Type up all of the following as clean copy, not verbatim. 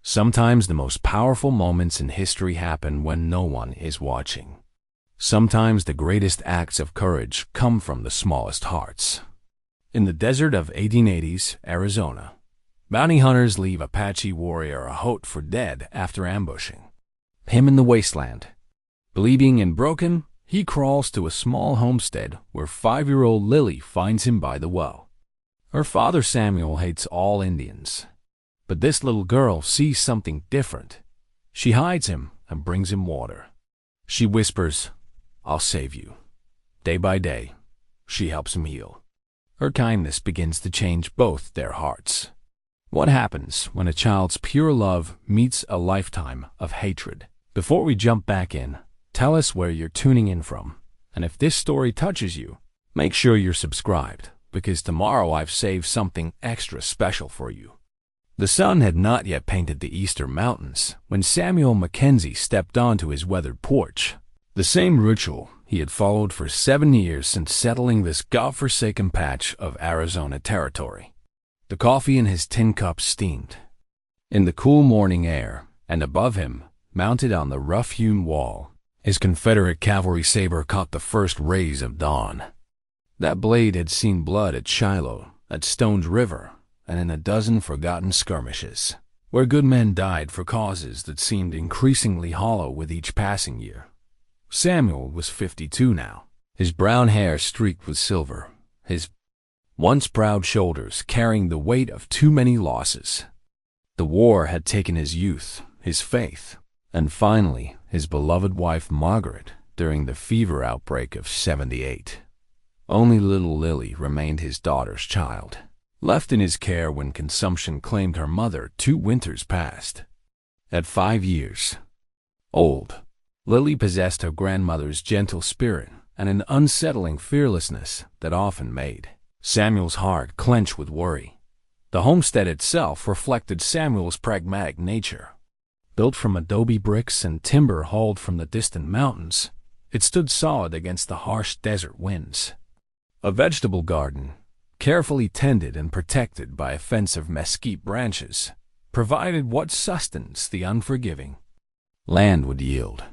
Sometimes the most powerful moments in history happen when no one is watching. Sometimes the greatest acts of courage come from the smallest hearts. In the desert of 1880s Arizona, bounty hunters leave Apache warrior Ahote for dead after ambushing him in the wasteland. Bleeding and broken, he crawls to a small homestead where 5-year-old Lily finds him by the well. Her father Samuel hates all Indians, but this little girl sees something different. She hides him and brings him water. She whispers, "I'll save you." Day by day, she helps him heal. Her kindness begins to change both their hearts. What happens when a child's pure love meets a lifetime of hatred? Before we jump back in, tell us where you're tuning in from. And if this story touches you, make sure you're subscribed, because tomorrow I've saved something extra special for you. The sun had not yet painted the eastern mountains when Samuel Mackenzie stepped onto his weathered porch. The same ritual he had followed for 7 years since settling this godforsaken patch of Arizona territory. The coffee in his tin cup steamed in the cool morning air, and above him, mounted on the rough-hewn wall, his Confederate cavalry saber caught the first rays of dawn. That blade had seen blood at Shiloh, at Stone's River, and in a dozen forgotten skirmishes, where good men died for causes that seemed increasingly hollow with each passing year. Samuel was 52 now, his brown hair streaked with silver, his once proud shoulders carrying the weight of too many losses. The war had taken his youth, his faith, and finally his beloved wife Margaret during the fever outbreak of 78. Only little Lily remained his daughter's child, left in his care when consumption claimed her mother 2 winters past. At 5 years old, Lily possessed her grandmother's gentle spirit and an unsettling fearlessness that often made Samuel's heart clench with worry. The homestead itself reflected Samuel's pragmatic nature. Built from adobe bricks and timber hauled from the distant mountains, it stood solid against the harsh desert winds. A vegetable garden, carefully tended and protected by a fence of mesquite branches, provided what sustenance the unforgiving land would yield.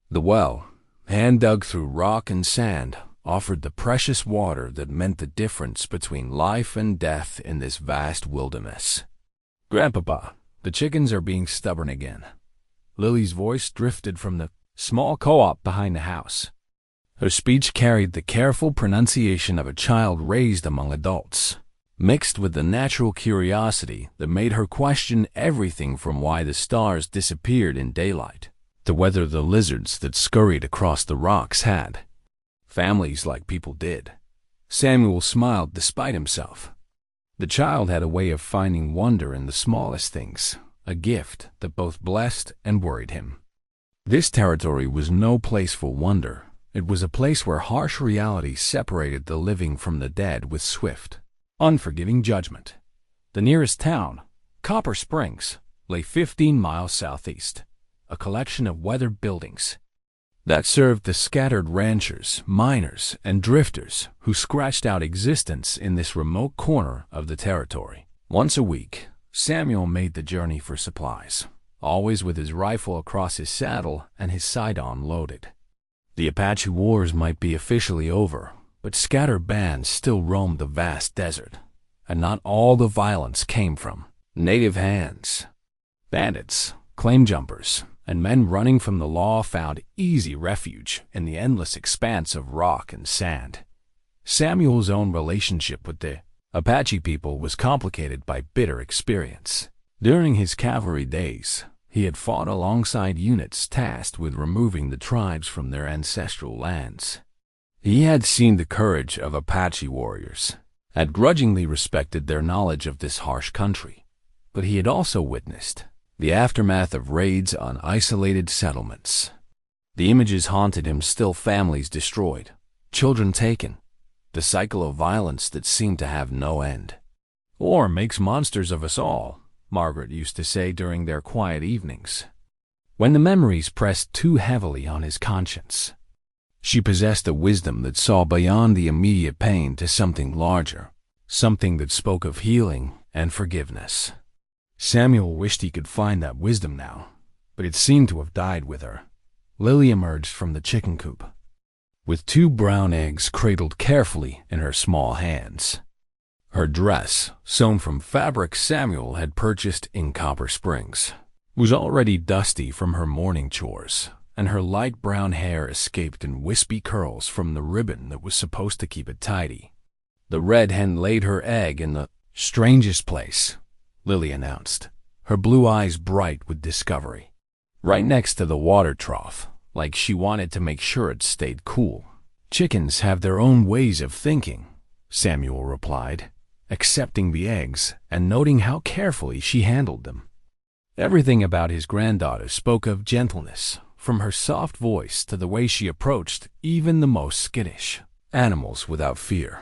The well, hand-dug through rock and sand, offered the precious water that meant the difference between life and death in this vast wilderness. "Grandpapa, the chickens are being stubborn again." Lily's voice drifted from the small co-op behind the house. Her speech carried the careful pronunciation of a child raised among adults, mixed with the natural curiosity that made her question everything from why the stars disappeared in daylight to whether the lizards that scurried across the rocks had families like people did. Samuel smiled despite himself. The child had a way of finding wonder in the smallest things, a gift that both blessed and worried him. This territory was no place for wonder. It was a place where harsh reality separated the living from the dead with swift, unforgiving judgment. The nearest town, Copper Springs, lay 15 miles southeast, a collection of weathered buildings that served the scattered ranchers, miners, and drifters who scratched out existence in this remote corner of the territory. Once a week, Samuel made the journey for supplies, always with his rifle across his saddle and his sidearm loaded. The Apache wars might be officially over, but scattered bands still roamed the vast desert, and not all the violence came from native hands. Bandits, claim jumpers, and men running from the law found easy refuge in the endless expanse of rock and sand. Samuel's own relationship with the Apache people was complicated by bitter experience. During his cavalry days, he had fought alongside units tasked with removing the tribes from their ancestral lands. He had seen the courage of Apache warriors, had grudgingly respected their knowledge of this harsh country, but he had also witnessed the aftermath of raids on isolated settlements. The images haunted him: still families destroyed, children taken, the cycle of violence that seemed to have no end. "War makes monsters of us all," Margaret used to say during their quiet evenings, when the memories pressed too heavily on his conscience. She possessed a wisdom that saw beyond the immediate pain to something larger, something that spoke of healing and forgiveness. Samuel wished he could find that wisdom now, but it seemed to have died with her. Lily emerged from the chicken coop, with 2 brown eggs cradled carefully in her small hands. Her dress, sewn from fabric Samuel had purchased in Copper Springs, was already dusty from her morning chores, and her light brown hair escaped in wispy curls from the ribbon that was supposed to keep it tidy. The red hen laid her egg in the strangest place, Lily announced, her blue eyes bright with discovery. Right next to the water trough, like she wanted to make sure it stayed cool. Chickens have their own ways of thinking, Samuel replied, accepting the eggs and noting how carefully she handled them. Everything about his granddaughter spoke of gentleness, from her soft voice to the way she approached even the most skittish animals without fear.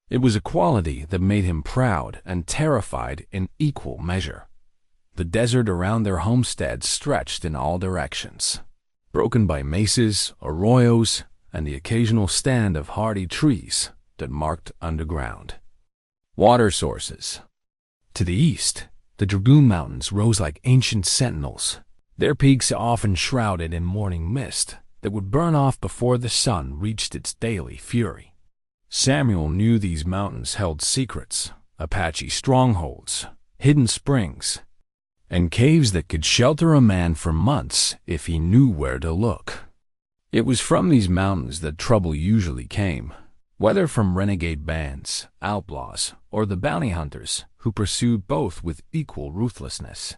It was a quality that made him proud and terrified in equal measure. The desert around their homestead stretched in all directions, broken by mesas, arroyos, and the occasional stand of hardy trees that marked underground water sources. To the east, the Dragoon Mountains rose like ancient sentinels, their peaks often shrouded in morning mist that would burn off before the sun reached its daily fury. Samuel knew these mountains held secrets, Apache strongholds, hidden springs, and caves that could shelter a man for months if he knew where to look. It was from these mountains that trouble usually came, whether from renegade bands, outlaws, or the bounty hunters who pursued both with equal ruthlessness.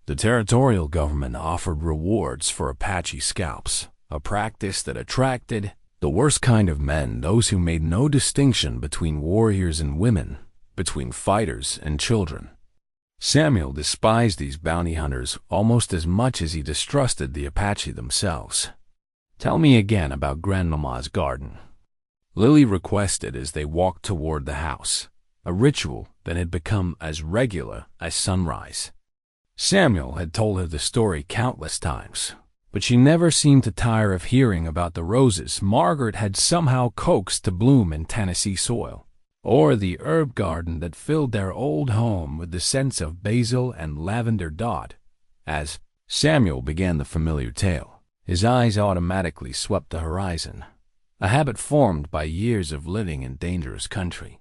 The territorial government offered rewards for Apache scalps, a practice that attracted the worst kind of men, those who made no distinction between warriors and women, between fighters and children. Samuel despised these bounty hunters almost as much as he distrusted the Apache themselves. "Tell me again about Grandmama's garden," Lily requested as they walked toward the house, a ritual that had become as regular as sunrise. Samuel had told her the story countless times, but she never seemed to tire of hearing about the roses Margaret had somehow coaxed to bloom in Tennessee soil, or the herb garden that filled their old home with the scents of basil and lavender dot. As Samuel began the familiar tale, his eyes automatically swept the horizon, a habit formed by years of living in dangerous country.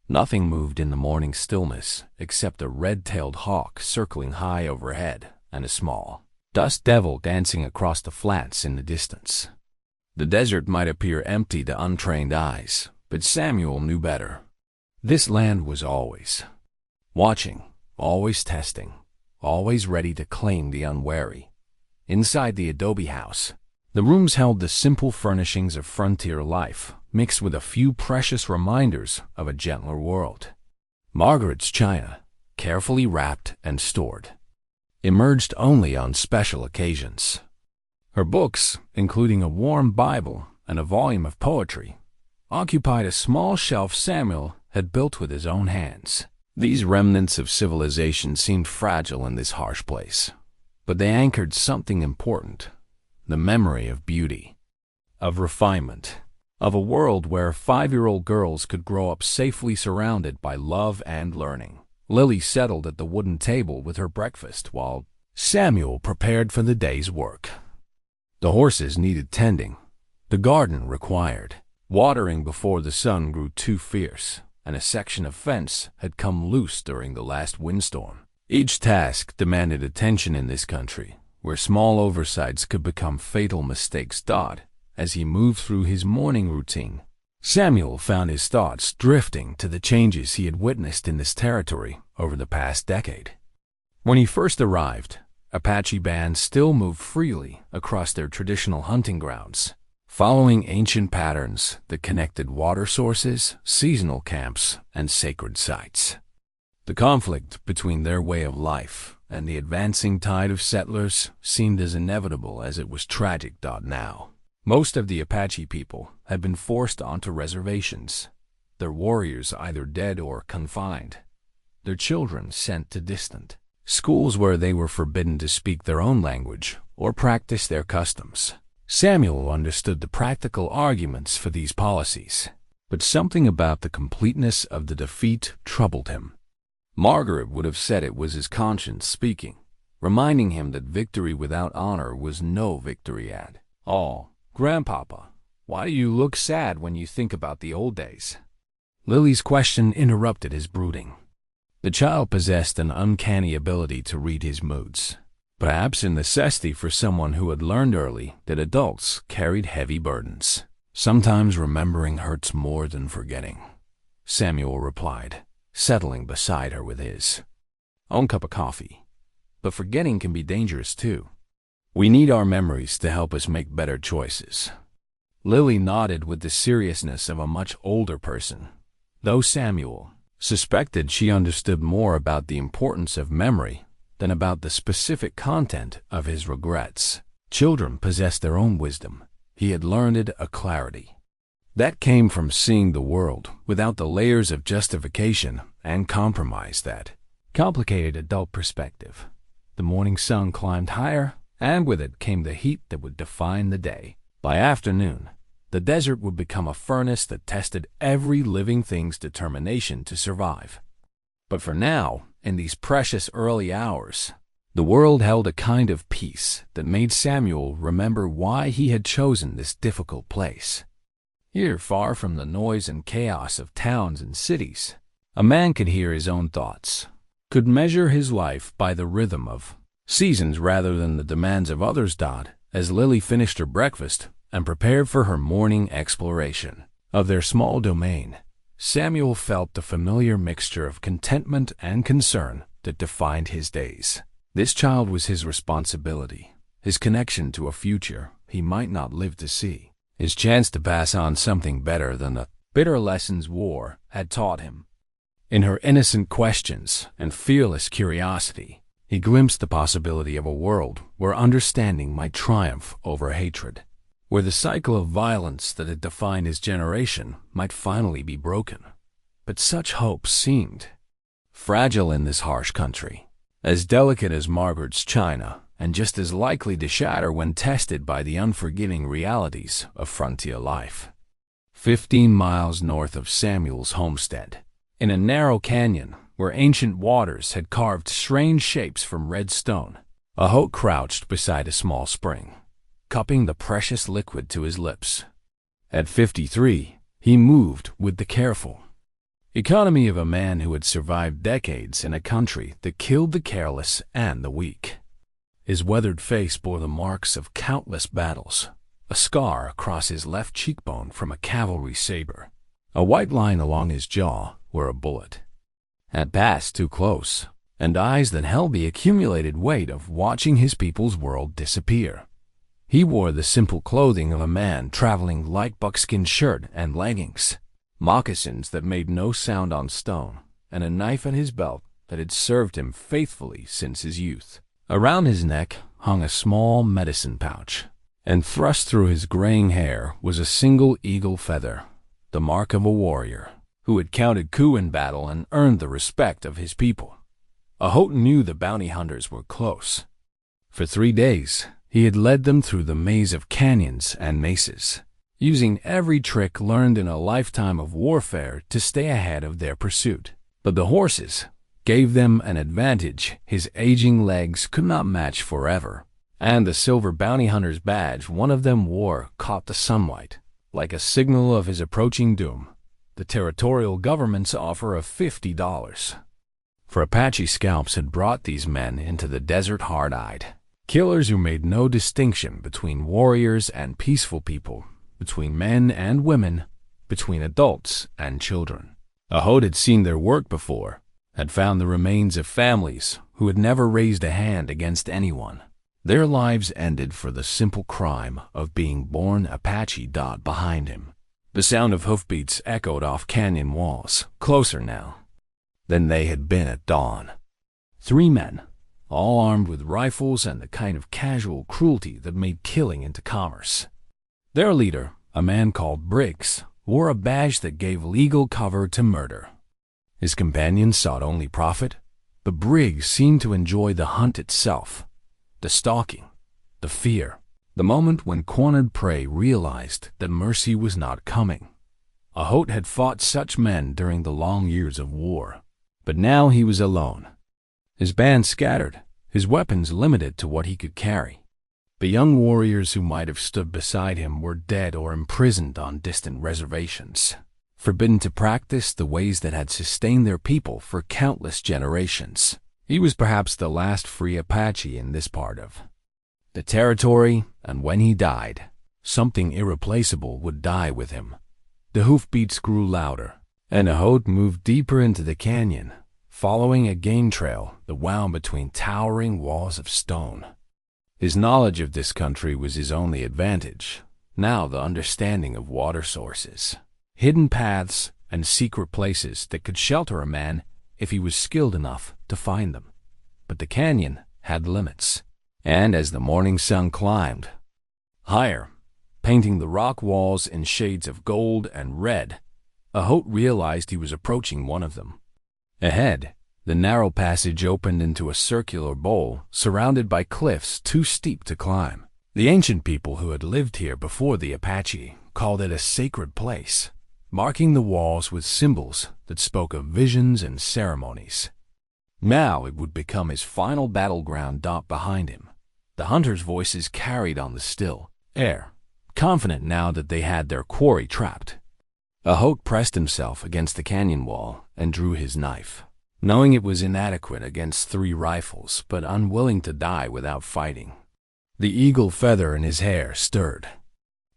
Nothing moved in the morning stillness except a red-tailed hawk circling high overhead and a small dust devil dancing across the flats in the distance. The desert might appear empty to untrained eyes, but Samuel knew better. This land was always watching, always testing, always ready to claim the unwary. Inside the adobe house, the rooms held the simple furnishings of frontier life, mixed with a few precious reminders of a gentler world. Margaret's china, carefully wrapped and stored, emerged only on special occasions. Her books, including a warm Bible and a volume of poetry, occupied a small shelf Samuel had built with his own hands. These remnants of civilization seemed fragile in this harsh place, but they anchored something important: the memory of beauty, of refinement, of a world where 5-year-old girls could grow up safely surrounded by love and learning. Lily settled at the wooden table with her breakfast while Samuel prepared for the day's work. The horses needed tending. The garden required watering before the sun grew too fierce, and a section of fence had come loose during the last windstorm. Each task demanded attention in this country, where small oversights could become fatal mistakes. As he moved through his morning routine, Samuel found his thoughts drifting to the changes he had witnessed in this territory over the past decade. When he first arrived, Apache bands still moved freely across their traditional hunting grounds, following ancient patterns that connected water sources, seasonal camps, and sacred sites. The conflict between their way of life and the advancing tide of settlers seemed as inevitable as it was tragic. Now, most of the Apache people had been forced onto reservations, their warriors either dead or confined, their children sent to distant schools where they were forbidden to speak their own language or practice their customs. Samuel understood the practical arguments for these policies, but something about the completeness of the defeat troubled him. Margaret would have said it was his conscience speaking, reminding him that victory without honor was no victory at all. "Grandpapa, why do you look sad when you think about the old days?" Lily's question interrupted his brooding. The child possessed an uncanny ability to read his moods, perhaps a necessity for someone who had learned early that adults carried heavy burdens. "Sometimes remembering hurts more than forgetting," Samuel replied, settling beside her with his own cup of coffee. "But forgetting can be dangerous too. We need our memories to help us make better choices." Lily nodded with the seriousness of a much older person, though Samuel suspected she understood more about the importance of memory than about the specific content of his regrets. Children possess their own wisdom. He had learned a clarity that came from seeing the world without the layers of justification and compromise that complicated adult perspective. The morning sun climbed higher, and with it came the heat that would define the day. By afternoon, the desert would become a furnace that tested every living thing's determination to survive. But for now, in these precious early hours, the world held a kind of peace that made Samuel remember why he had chosen this difficult place. Here, far from the noise and chaos of towns and cities, a man could hear his own thoughts, could measure his life by the rhythm of seasons rather than the demands of others. As Lily finished her breakfast and prepared for her morning exploration of their small domain, Samuel felt the familiar mixture of contentment and concern that defined his days. This child was his responsibility, his connection to a future he might not live to see, his chance to pass on something better than the bitter lessons war had taught him. In her innocent questions and fearless curiosity, he glimpsed the possibility of a world where understanding might triumph over hatred, where the cycle of violence that had defined his generation might finally be broken. But such hope seemed fragile in this harsh country, as delicate as Margaret's china, and just as likely to shatter when tested by the unforgiving realities of frontier life. 15 miles north of Samuel's homestead, in a narrow canyon where ancient waters had carved strange shapes from red stone, Ahote crouched beside a small spring, cupping the precious liquid to his lips. At 53, he moved with the careful economy of a man who had survived decades in a country that killed the careless and the weak. His weathered face bore the marks of countless battles, a scar across his left cheekbone from a cavalry saber, a white line along his jaw where a bullet had passed too close, and eyes that held the accumulated weight of watching his people's world disappear. He wore the simple clothing of a man traveling light buckskin shirt and leggings, moccasins that made no sound on stone, and a knife at his belt that had served him faithfully since his youth. Around his neck hung a small medicine pouch, and thrust through his graying hair was a single eagle feather, the mark of a warrior who had counted coup in battle and earned the respect of his people. Ahote knew the bounty hunters were close. For 3 days, he had led them through the maze of canyons and mesas, using every trick learned in a lifetime of warfare to stay ahead of their pursuit. But the horses gave them an advantage his aging legs could not match forever, and the silver bounty hunter's badge one of them wore caught the sunlight, like a signal of his approaching doom. The territorial government's offer of $50 for Apache scalps had brought these men into the desert hard-eyed, killers who made no distinction between warriors and peaceful people, between men and women, between adults and children. Ahote had seen their work before, had found the remains of families who had never raised a hand against anyone. Their lives ended for the simple crime of being born Apache. Behind him, the sound of hoofbeats echoed off canyon walls, closer now than they had been at dawn. 3 men, all armed with rifles and the kind of casual cruelty that made killing into commerce. Their leader, a man called Briggs, wore a badge that gave legal cover to murder. His companions sought only profit, but Briggs seemed to enjoy the hunt itself, the stalking, the fear, the moment when cornered prey realized that mercy was not coming. Ahote had fought such men during the long years of war. But now he was alone. His band scattered, his weapons limited to what he could carry. The young warriors who might have stood beside him were dead or imprisoned on distant reservations, forbidden to practice the ways that had sustained their people for countless generations. He was perhaps the last free Apache in this part of the territory, and when he died, something irreplaceable would die with him. The hoofbeats grew louder, and Ahote moved deeper into the canyon, following a game trail that wound between towering walls of stone. His knowledge of this country was his only advantage. Now the understanding of water sources, hidden paths, and secret places that could shelter a man if he was skilled enough to find them. But the canyon had limits, and as the morning sun climbed higher, painting the rock walls in shades of gold and red, Ahote realized he was approaching one of them. Ahead, the narrow passage opened into a circular bowl surrounded by cliffs too steep to climb. The ancient people who had lived here before the Apache called it a sacred place, marking the walls with symbols that spoke of visions and ceremonies. Now it would become his final battleground. Behind him, the hunters' voices carried on the still air, confident now that they had their quarry trapped. Ahote pressed himself against the canyon wall and drew his knife, knowing it was inadequate against 3 rifles, but unwilling to die without fighting. The eagle feather in his hair stirred,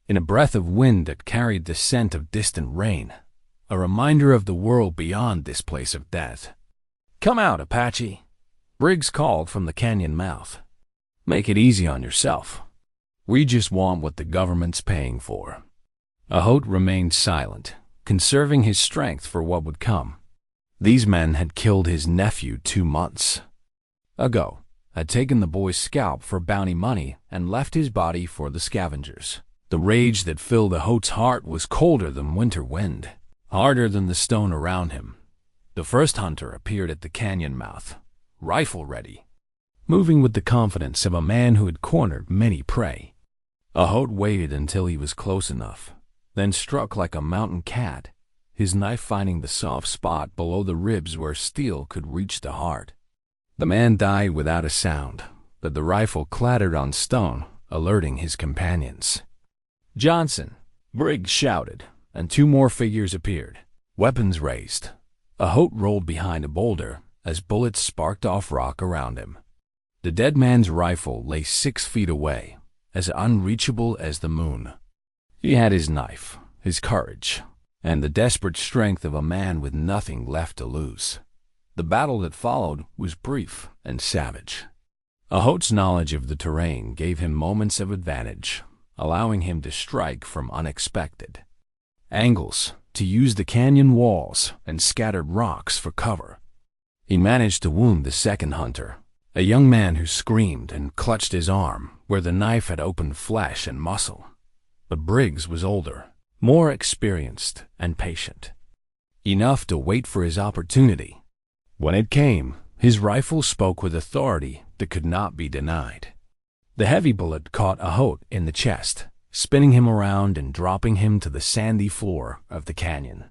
in a breath of wind that carried the scent of distant rain, a reminder of the world beyond this place of death. "Come out, Apache," Briggs called from the canyon mouth. "Make it easy on yourself. We just want what the government's paying for." Ahote remained silent, conserving his strength for what would come. These men had killed his nephew 2 months ago, had taken the boy's scalp for bounty money, and left his body for the scavengers. The rage that filled Ahote's heart was colder than winter wind, harder than the stone around him. The first hunter appeared at the canyon mouth, rifle ready, moving with the confidence of a man who had cornered many prey. Ahote waited until he was close enough, then struck like a mountain cat, his knife finding the soft spot below the ribs where steel could reach the heart. The man died without a sound, but the rifle clattered on stone, alerting his companions. "Johnson!" Briggs shouted, and 2 more figures appeared, weapons raised. Ahote rolled behind a boulder as bullets sparked off rock around him. The dead man's rifle lay 6 feet away, as unreachable as the moon. He had his knife, his courage, and the desperate strength of a man with nothing left to lose. The battle that followed was brief and savage. Ahote's knowledge of the terrain gave him moments of advantage, allowing him to strike from unexpected angles, to use the canyon walls and scattered rocks for cover. He managed to wound the second hunter, a young man who screamed and clutched his arm where the knife had opened flesh and muscle. But Briggs was older, more experienced and patient, enough to wait for his opportunity. When it came, his rifle spoke with authority that could not be denied. The heavy bullet caught Ahote in the chest, spinning him around and dropping him to the sandy floor of the canyon.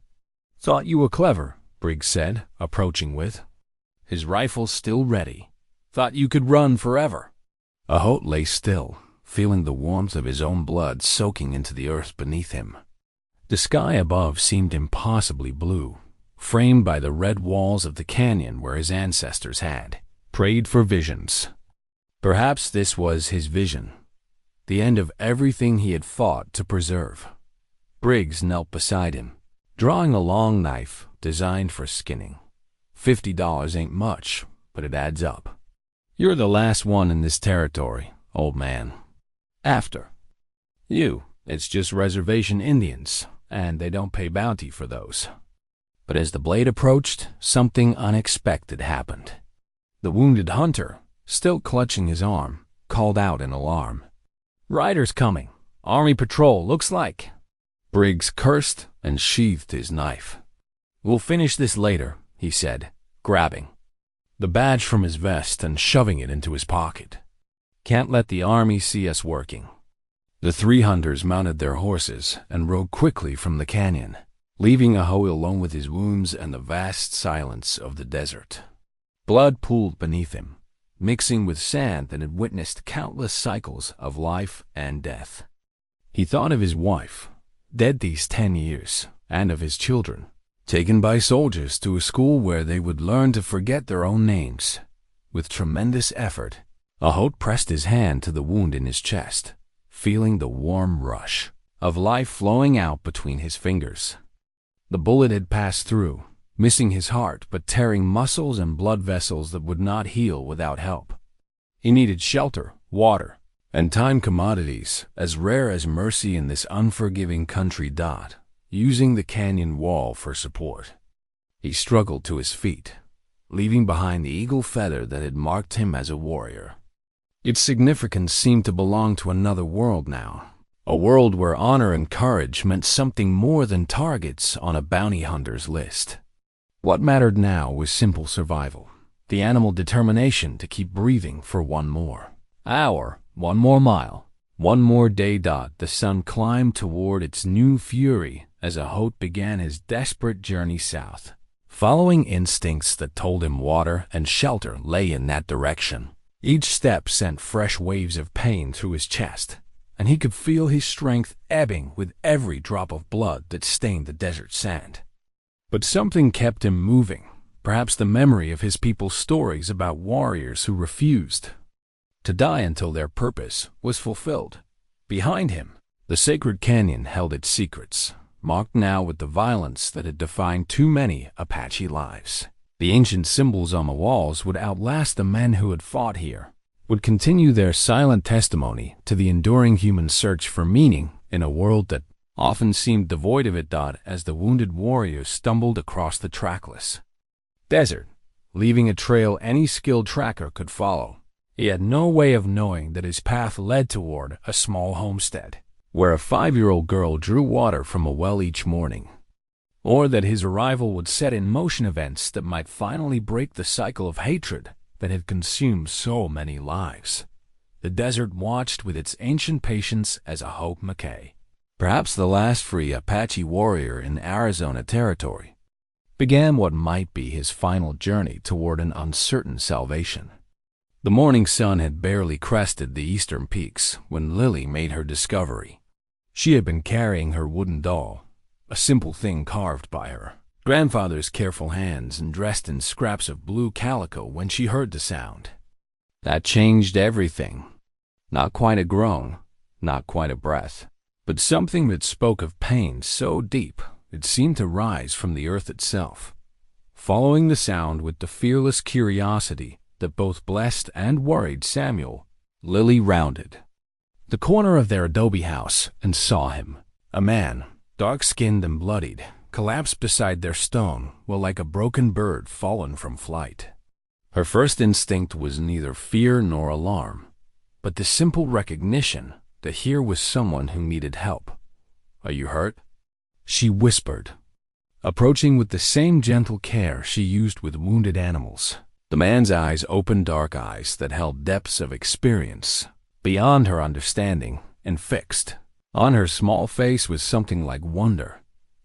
"Thought you were clever," Briggs said, approaching with his rifle still ready. "Thought you could run forever." Ahote lay still, feeling the warmth of his own blood soaking into the earth beneath him. The sky above seemed impossibly blue, framed by the red walls of the canyon where his ancestors had prayed for visions. Perhaps this was his vision, the end of everything he had fought to preserve. Briggs knelt beside him, drawing a long knife designed for skinning. $50 ain't much, but it adds up. "You're the last one in this territory, old man. After you, it's just reservation Indians, and they don't pay bounty for those." But as the blade approached, something unexpected happened. The wounded hunter, still clutching his arm, called out in alarm. "Riders coming! Army patrol, looks like!" Briggs cursed and sheathed his knife. "We'll finish this later," he said, grabbing the badge from his vest and shoving it into his pocket. "Can't let the army see us working." The 3 hunters mounted their horses and rode quickly from the canyon. leaving Ahote alone with his wounds and the vast silence of the desert. Blood pooled beneath him, mixing with sand that had witnessed countless cycles of life and death. He thought of his wife, dead these 10 years, and of his children, taken by soldiers to a school where they would learn to forget their own names. With tremendous effort, Ahote pressed his hand to the wound in his chest, feeling the warm rush of life flowing out between his fingers. The bullet had passed through, missing his heart but tearing muscles and blood vessels that would not heal without help. He needed shelter, water, and time, commodities as rare as mercy in this unforgiving country. Using the canyon wall for support, he struggled to his feet, leaving behind the eagle feather that had marked him as a warrior. Its significance seemed to belong to another world now, a world where honor and courage meant something more than targets on a bounty hunter's list. What mattered now was simple survival, the animal determination to keep breathing for one more hour, one more mile, one more day. The sun climbed toward its new fury as Ahote began his desperate journey south, following instincts that told him water and shelter lay in that direction. Each step sent fresh waves of pain through his chest, and he could feel his strength ebbing with every drop of blood that stained the desert sand. But something kept him moving, perhaps the memory of his people's stories about warriors who refused to die until their purpose was fulfilled. Behind him, the sacred canyon held its secrets, marked now with the violence that had defined too many Apache lives. The ancient symbols on the walls would outlast the men who had fought here, would continue their silent testimony to the enduring human search for meaning in a world that often seemed devoid of it. As the wounded warriors stumbled across the trackless desert, leaving a trail any skilled tracker could follow, he had no way of knowing that his path led toward a small homestead, where a 5-year-old girl drew water from a well each morning, or that his arrival would set in motion events that might finally break the cycle of hatred that had consumed so many lives. The desert watched with its ancient patience as Ahote McKay, perhaps the last free Apache warrior in Arizona territory, began what might be his final journey toward an uncertain salvation. The morning sun had barely crested the eastern peaks when Lily made her discovery. She had been carrying her wooden doll, a simple thing carved by her grandfather's careful hands and dressed in scraps of blue calico when she heard the sound. That changed everything. Not quite a groan, not quite a breath, but something that spoke of pain so deep it seemed to rise from the earth itself. Following the sound with the fearless curiosity that both blessed and worried Samuel, Lily rounded the corner of their adobe house and saw him, a man, dark-skinned and bloodied, collapsed beside their stone while like a broken bird fallen from flight. Her first instinct was neither fear nor alarm, but the simple recognition that here was someone who needed help. "Are you hurt?" she whispered, approaching with the same gentle care she used with wounded animals. The man's eyes opened, dark eyes that held depths of experience beyond her understanding, and fixed on her small face was something like wonder.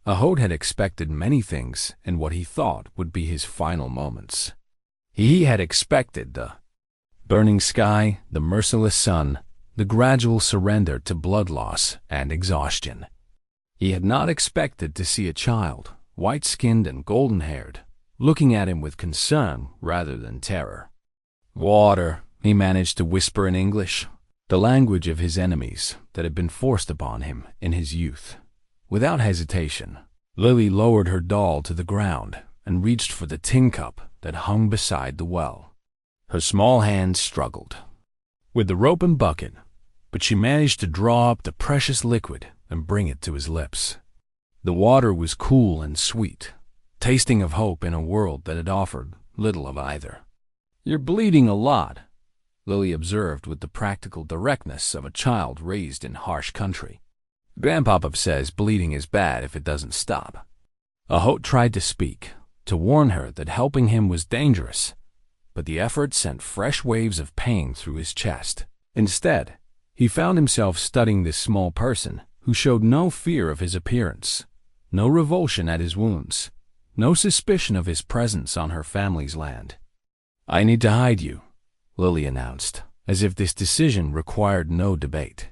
Ahote had expected many things in what he thought would be his final moments. He had expected the burning sky, the merciless sun, the gradual surrender to blood loss and exhaustion. He had not expected to see a child, white-skinned and golden-haired, looking at him with concern rather than terror. "Water," he managed to whisper in English, the language of his enemies that had been forced upon him in his youth. Without hesitation, Lily lowered her doll to the ground and reached for the tin cup that hung beside the well. Her small hands struggled with the rope and bucket, but she managed to draw up the precious liquid and bring it to his lips. The water was cool and sweet, tasting of hope in a world that had offered little of either. "You're bleeding a lot," Lily observed with the practical directness of a child raised in harsh country. "Grandpapa says bleeding is bad if it doesn't stop." Ahote tried to speak, to warn her that helping him was dangerous, but the effort sent fresh waves of pain through his chest. Instead, he found himself studying this small person who showed no fear of his appearance. No revulsion at his wounds. No suspicion of his presence on her family's land. "I need to hide you," Lily announced, as if this decision required no debate.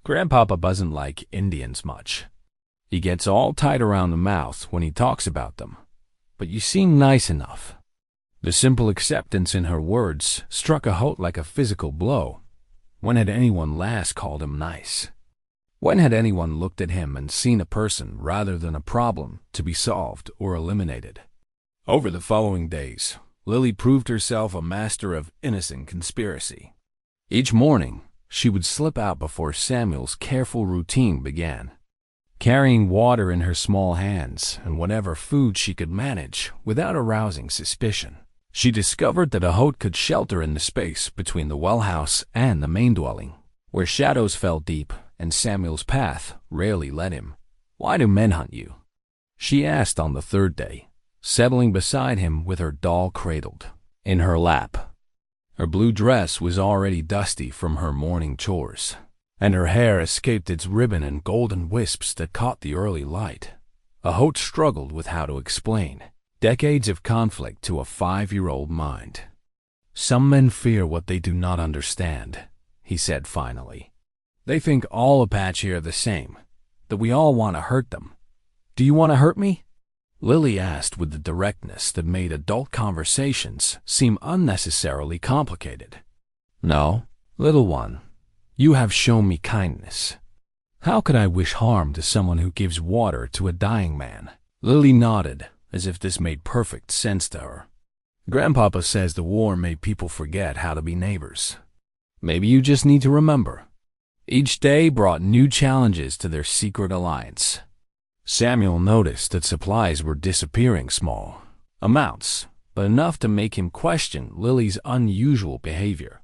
Grandpapa doesn't like Indians much. He gets all tight around the mouth when he talks about them. But you seem nice enough. The simple acceptance in her words struck Ahote like a physical blow. When had anyone last called him nice? When had anyone looked at him and seen a person rather than a problem to be solved or eliminated? Over the following days, Lily proved herself a master of innocent conspiracy. Each morning, she would slip out before Samuel's careful routine began, carrying water in her small hands and whatever food she could manage without arousing suspicion. She discovered that Ahote could shelter in the space between the well house and the main dwelling, where shadows fell deep and Samuel's path rarely led him. "Why do men hunt you?" she asked on the third day, settling beside him with her doll cradled in her lap. Her blue dress was already dusty from her morning chores, and her hair escaped its ribbon and golden wisps that caught the early light. Ahote struggled with how to explain decades of conflict to a 5-year-old mind. "Some men fear what they do not understand," he said finally. "They think all Apache are the same, that we all want to hurt them. Do you want to hurt me?" Lily asked with the directness that made adult conversations seem unnecessarily complicated. "No, little one. You have shown me kindness. How could I wish harm to someone who gives water to a dying man?" Lily nodded, as if this made perfect sense to her. "Grandpapa says the war made people forget how to be neighbors. Maybe you just need to remember." Each day brought new challenges to their secret alliance. Samuel noticed that supplies were disappearing, small amounts, but enough to make him question Lily's unusual behavior.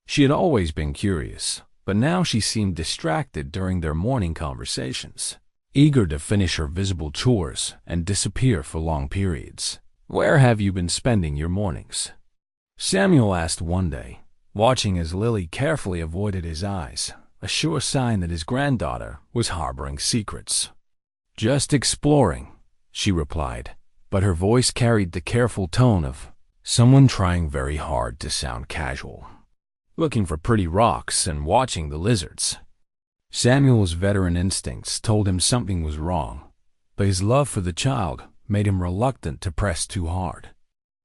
She had always been curious, but now she seemed distracted during their morning conversations, eager to finish her visible chores and disappear for long periods. "Where have you been spending your mornings?" Samuel asked one day, watching as Lily carefully avoided his eyes, a sure sign that his granddaughter was harboring secrets. "Just exploring," she replied, but her voice carried the careful tone of someone trying very hard to sound casual. "Looking for pretty rocks and watching the lizards." Samuel's veteran instincts told him something was wrong, but his love for the child made him reluctant to press too hard.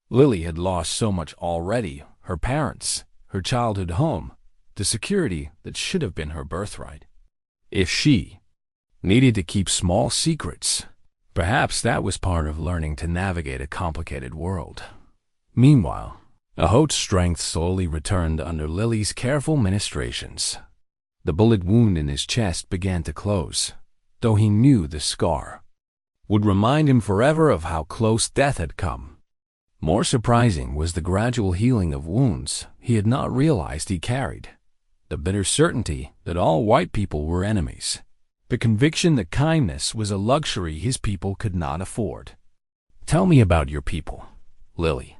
Lily had lost so much already: her parents, her childhood home, the security that should have been her birthright. If she needed to keep small secrets, perhaps that was part of learning to navigate a complicated world. Meanwhile, Ahote's strength slowly returned under Lily's careful ministrations. The bullet wound in his chest began to close, though he knew the scar would remind him forever of how close death had come. More surprising was the gradual healing of wounds he had not realized he carried, the bitter certainty that all white people were enemies, the conviction that kindness was a luxury his people could not afford. "Tell me about your people," Lily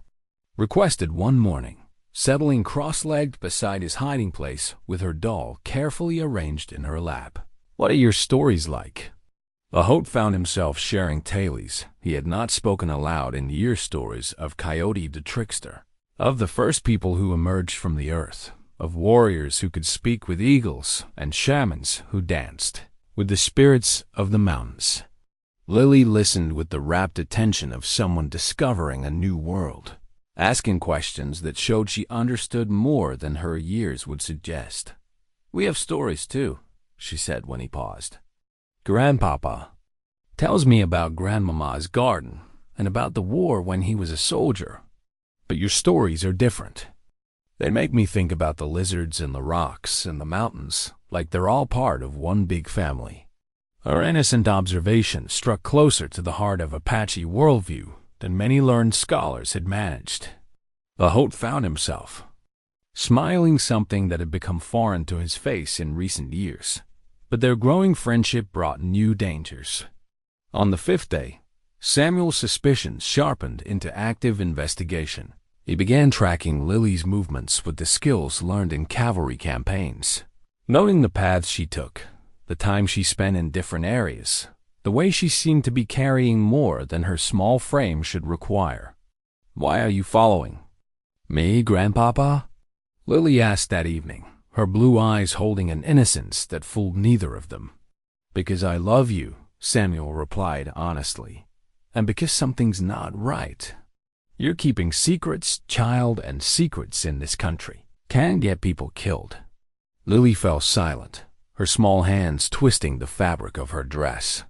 requested one morning, settling cross-legged beside his hiding place with her doll carefully arranged in her lap. "What are your stories like?" Ahote found himself sharing tales he had not spoken aloud in years, stories of Coyote the Trickster, of the first people who emerged from the earth, of warriors who could speak with eagles and shamans who danced with the spirits of the mountains. Lily listened with the rapt attention of someone discovering a new world, asking questions that showed she understood more than her years would suggest. "We have stories too," she said when he paused. "Grandpapa tells me about Grandmama's garden and about the war when he was a soldier. But your stories are different. They make me think about the lizards and the rocks and the mountains, like they're all part of one big family." Her innocent observation struck closer to the heart of Apache worldview than many learned scholars had managed. Ahote found himself smiling, something that had become foreign to his face in recent years. But their growing friendship brought new dangers. On the 5th day, Samuel's suspicions sharpened into active investigation. He began tracking Lily's movements with the skills learned in cavalry campaigns, noting the paths she took, the time she spent in different areas, The way she seemed to be carrying more than her small frame should require. "Why are you following?" "Me, Grandpapa?" Lily asked that evening, her blue eyes holding an innocence that fooled neither of them. "Because I love you," Samuel replied honestly, "and because something's not right. You're keeping secrets, child, and secrets in this country can get people killed." Lily fell silent, her small hands twisting the fabric of her dress.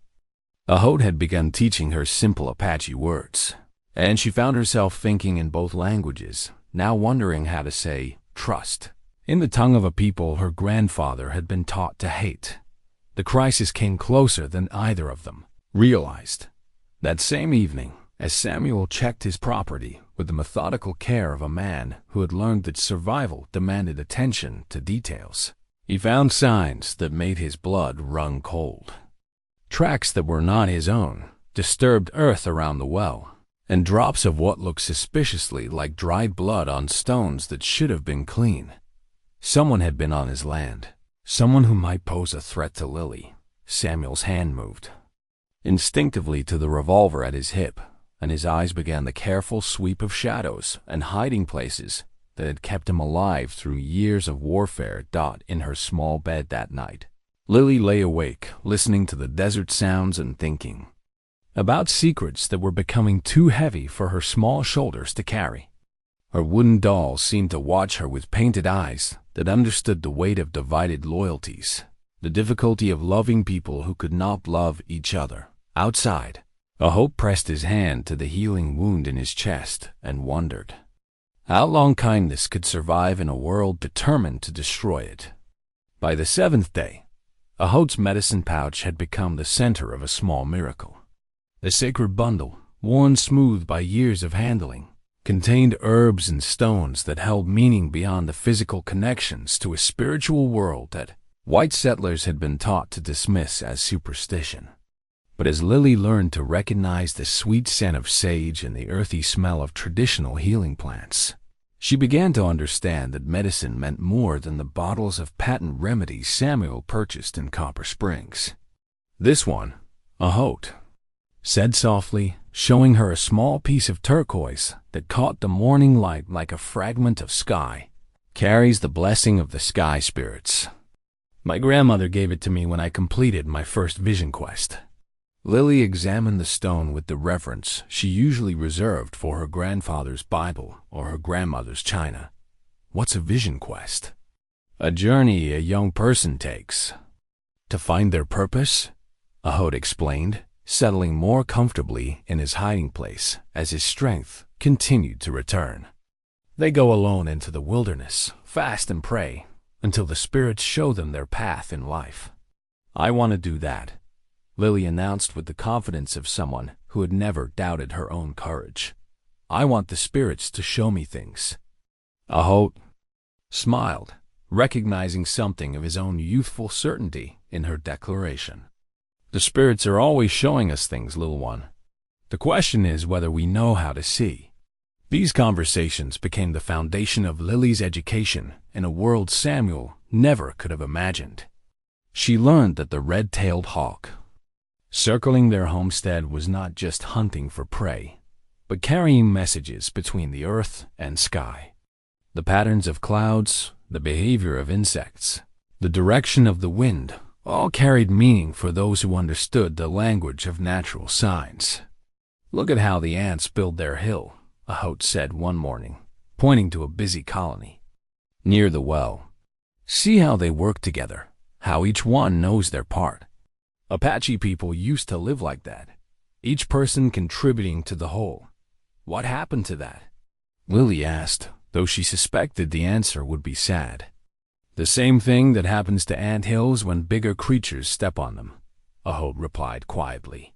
Ahote had begun teaching her simple Apache words, and she found herself thinking in both languages, now wondering how to say trust in the tongue of a people her grandfather had been taught to hate. The crisis came closer than either of them realized. That same evening, as Samuel checked his property with the methodical care of a man who had learned that survival demanded attention to details, he found signs that made his blood run cold. Tracks that were not his own, disturbed earth around the well, and drops of what looked suspiciously like dried blood on stones that should have been clean. Someone had been on his land, someone who might pose a threat to Lily. Samuel's hand moved instinctively to the revolver at his hip, and his eyes began the careful sweep of shadows and hiding places that had kept him alive through years of warfare. In her small bed that night, Lily lay awake, listening to the desert sounds and thinking about secrets that were becoming too heavy for her small shoulders to carry. Her wooden doll seemed to watch her with painted eyes that understood the weight of divided loyalties, the difficulty of loving people who could not love each other. Outside, Ahote pressed his hand to the healing wound in his chest and wondered how long kindness could survive in a world determined to destroy it. By the 7th day, Ahote's medicine pouch had become the center of a small miracle. The sacred bundle, worn smooth by years of handling, contained herbs and stones that held meaning beyond the physical connections to a spiritual world that white settlers had been taught to dismiss as superstition. But as Lily learned to recognize the sweet scent of sage and the earthy smell of traditional healing plants, she began to understand that medicine meant more than the bottles of patent remedies Samuel purchased in Copper Springs. "This one, Ahote," said softly, showing her a small piece of turquoise that caught the morning light like a fragment of sky, "carries the blessing of the sky spirits. My grandmother gave it to me when I completed my first vision quest." Lily examined the stone with the reverence she usually reserved for her grandfather's Bible or her grandmother's china. "What's a vision quest?" "A journey a young person takes to find their purpose," Ahote explained, settling more comfortably in his hiding place as his strength continued to return. "They go alone into the wilderness, fast and pray, until the spirits show them their path in life. I want to do that," Lily announced with the confidence of someone who had never doubted her own courage. "I want the spirits to show me things." Ahote smiled, recognizing something of his own youthful certainty in her declaration. "The spirits are always showing us things, little one. The question is whether we know how to see." These conversations became the foundation of Lily's education in a world Samuel never could have imagined. She learned that the red-tailed hawk circling their homestead was not just hunting for prey, but carrying messages between the earth and sky. The patterns of clouds, the behavior of insects, the direction of the wind all carried meaning for those who understood the language of natural signs. "Look at how the ants build their hill," Ahote said one morning, pointing to a busy colony near the well. "See how they work together, how each one knows their part. Apache people used to live like that, each person contributing to the whole. What happened to that?" Lily asked, though she suspected the answer would be sad. "The same thing that happens to ant hills when bigger creatures step on them," Ahote replied quietly.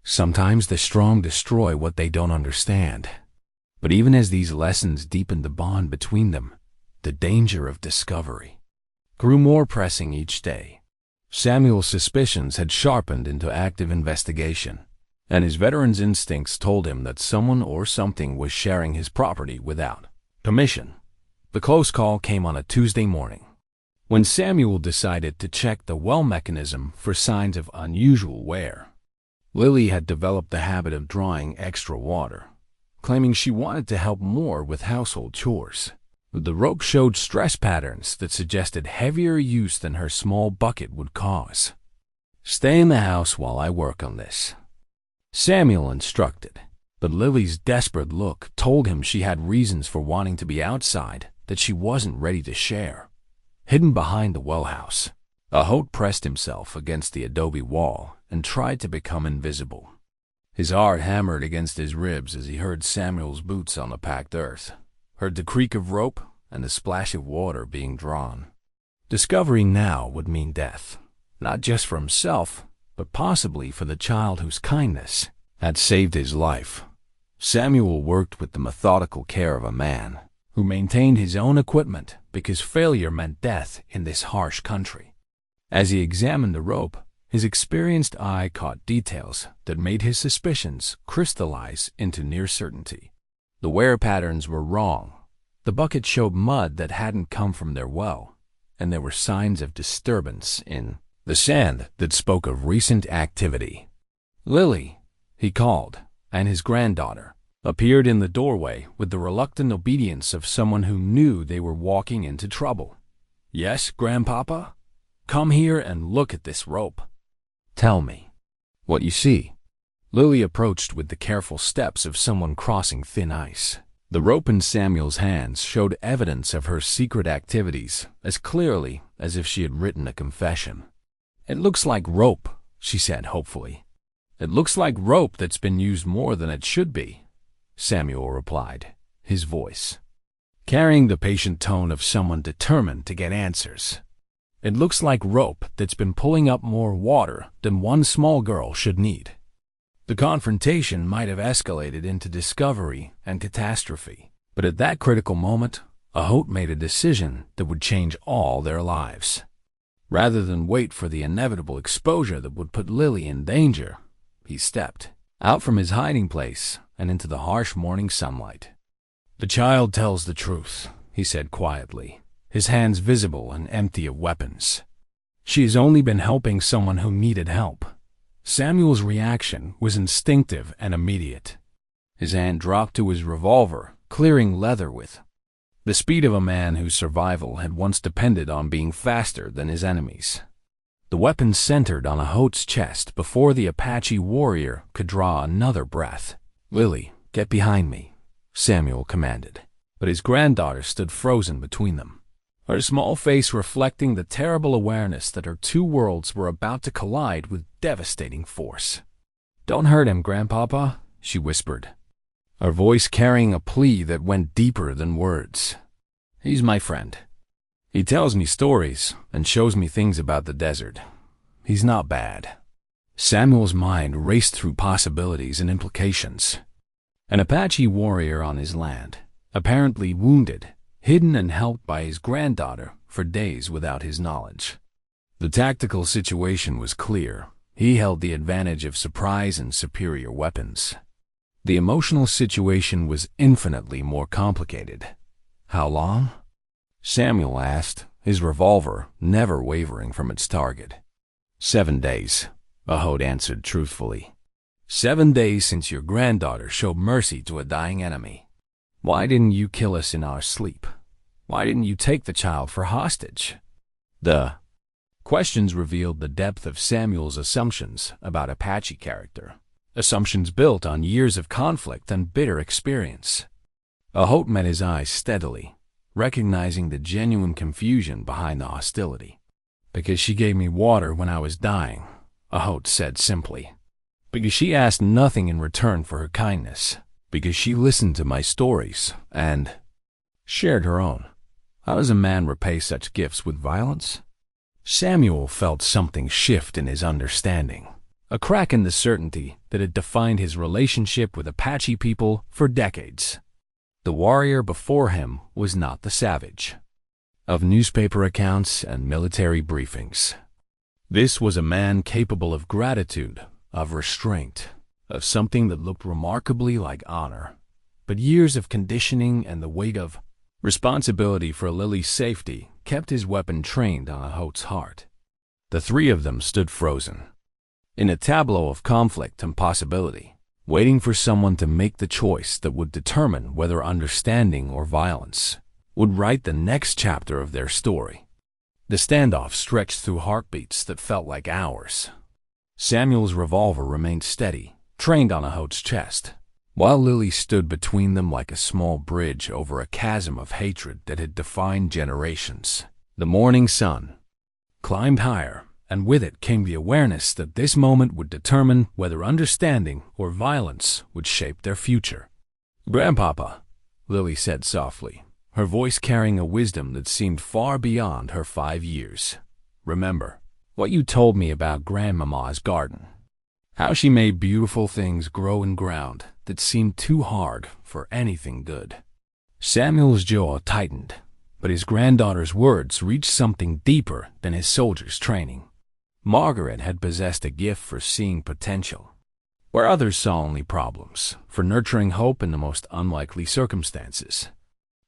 "Sometimes the strong destroy what they don't understand." But even as these lessons deepened the bond between them, the danger of discovery grew more pressing each day. Samuel's suspicions had sharpened into active investigation, and his veteran's instincts told him that someone or something was sharing his property without permission. The close call came on a Tuesday morning, when Samuel decided to check the well mechanism for signs of unusual wear. Lily had developed the habit of drawing extra water, claiming she wanted to help more with household chores. The rope showed stress patterns that suggested heavier use than her small bucket would cause. "Stay in the house while I work on this," Samuel instructed, but Lily's desperate look told him she had reasons for wanting to be outside that she wasn't ready to share. Hidden behind the well house, Ahote pressed himself against the adobe wall and tried to become invisible. His heart hammered against his ribs as he heard Samuel's boots on the packed earth, heard the creak of rope and the splash of water being drawn. Discovery now would mean death, not just for himself, but possibly for the child whose kindness had saved his life. Samuel worked with the methodical care of a man who maintained his own equipment because failure meant death in this harsh country. As he examined the rope, his experienced eye caught details that made his suspicions crystallize into near certainty. The wear patterns were wrong. The bucket showed mud that hadn't come from their well, and there were signs of disturbance in the sand that spoke of recent activity. "Lily," he called, and his granddaughter appeared in the doorway with the reluctant obedience of someone who knew they were walking into trouble. "Yes, Grandpapa? Come here and look at this rope. Tell me what you see." Lily approached with the careful steps of someone crossing thin ice. The rope in Samuel's hands showed evidence of her secret activities as clearly as if she had written a confession. "It looks like rope," she said hopefully. "It looks like rope that's been used more than it should be," Samuel replied, his voice carrying the patient tone of someone determined to get answers. "It looks like rope that's been pulling up more water than one small girl should need." The confrontation might have escalated into discovery and catastrophe, but at that critical moment, Ahote made a decision that would change all their lives. Rather than wait for the inevitable exposure that would put Lily in danger, he stepped out from his hiding place and into the harsh morning sunlight. "The child tells the truth," he said quietly, his hands visible and empty of weapons. "She has only been helping someone who needed help." Samuel's reaction was instinctive and immediate. His hand dropped to his revolver, clearing leather with the speed of a man whose survival had once depended on being faster than his enemies. The weapon centered on Ahote's chest before the Apache warrior could draw another breath. "Lily, get behind me," Samuel commanded, but his granddaughter stood frozen between them, her small face reflecting the terrible awareness that her two worlds were about to collide with devastating force. "Don't hurt him, Grandpapa," she whispered, her voice carrying a plea that went deeper than words. "He's my friend. He tells me stories and shows me things about the desert. He's not bad." Samuel's mind raced through possibilities and implications. An Apache warrior on his land, apparently wounded, hidden and helped by his granddaughter for days without his knowledge. The tactical situation was clear. He held the advantage of surprise and superior weapons. The emotional situation was infinitely more complicated. "How long?" Samuel asked, his revolver never wavering from its target. 7 days, Ahote answered truthfully. 7 days since your granddaughter showed mercy to a dying enemy. Why didn't you kill us in our sleep? Why didn't you take the child for hostage?" The questions revealed the depth of Samuel's assumptions about Apache character, assumptions built on years of conflict and bitter experience. Ahote met his eyes steadily, recognizing the genuine confusion behind the hostility. "Because she gave me water when I was dying," Ahote said simply. "Because she asked nothing in return for her kindness. Because she listened to my stories and shared her own. How does a man repay such gifts with violence?" Samuel felt something shift in his understanding, a crack in the certainty that had defined his relationship with Apache people for decades. The warrior before him was not the savage of newspaper accounts and military briefings. This was a man capable of gratitude, of restraint, of something that looked remarkably like honor. But years of conditioning and the weight of responsibility for Lily's safety kept his weapon trained on Ahote's heart. The three of them stood frozen, in a tableau of conflict and possibility, waiting for someone to make the choice that would determine whether understanding or violence would write the next chapter of their story. The standoff stretched through heartbeats that felt like hours. Samuel's revolver remained steady, trained on Ahote's chest, while Lily stood between them like a small bridge over a chasm of hatred that had defined generations. The morning sun climbed higher, and with it came the awareness that this moment would determine whether understanding or violence would shape their future. "Grandpapa," Lily said softly, her voice carrying a wisdom that seemed far beyond her 5 years. "Remember what you told me about Grandmama's garden? How she made beautiful things grow in ground that seemed too hard for anything good." Samuel's jaw tightened, but his granddaughter's words reached something deeper than his soldier's training. Margaret had possessed a gift for seeing potential, where others saw only problems, for nurturing hope in the most unlikely circumstances.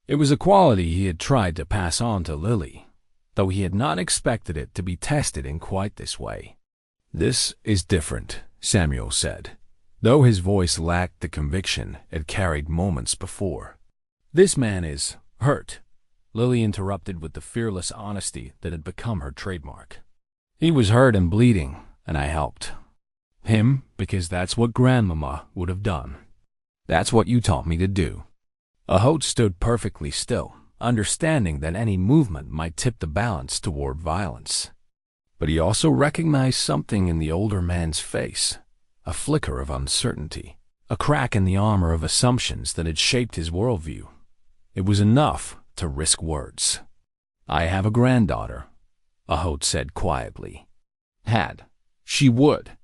It was a quality he had tried to pass on to Lily, though he had not expected it to be tested in quite this way. "This is different," Samuel said, though his voice lacked the conviction it carried moments before. "This man is hurt," Lily interrupted with the fearless honesty that had become her trademark. "He was hurt and bleeding, and I helped him because that's what Grandmama would have done. That's what you taught me to do." Ahote stood perfectly still, understanding that any movement might tip the balance toward violence. But he also recognized something in the older man's face, a flicker of uncertainty, a crack in the armor of assumptions that had shaped his worldview. It was enough to risk words. "I have a granddaughter," Ahote said quietly. She would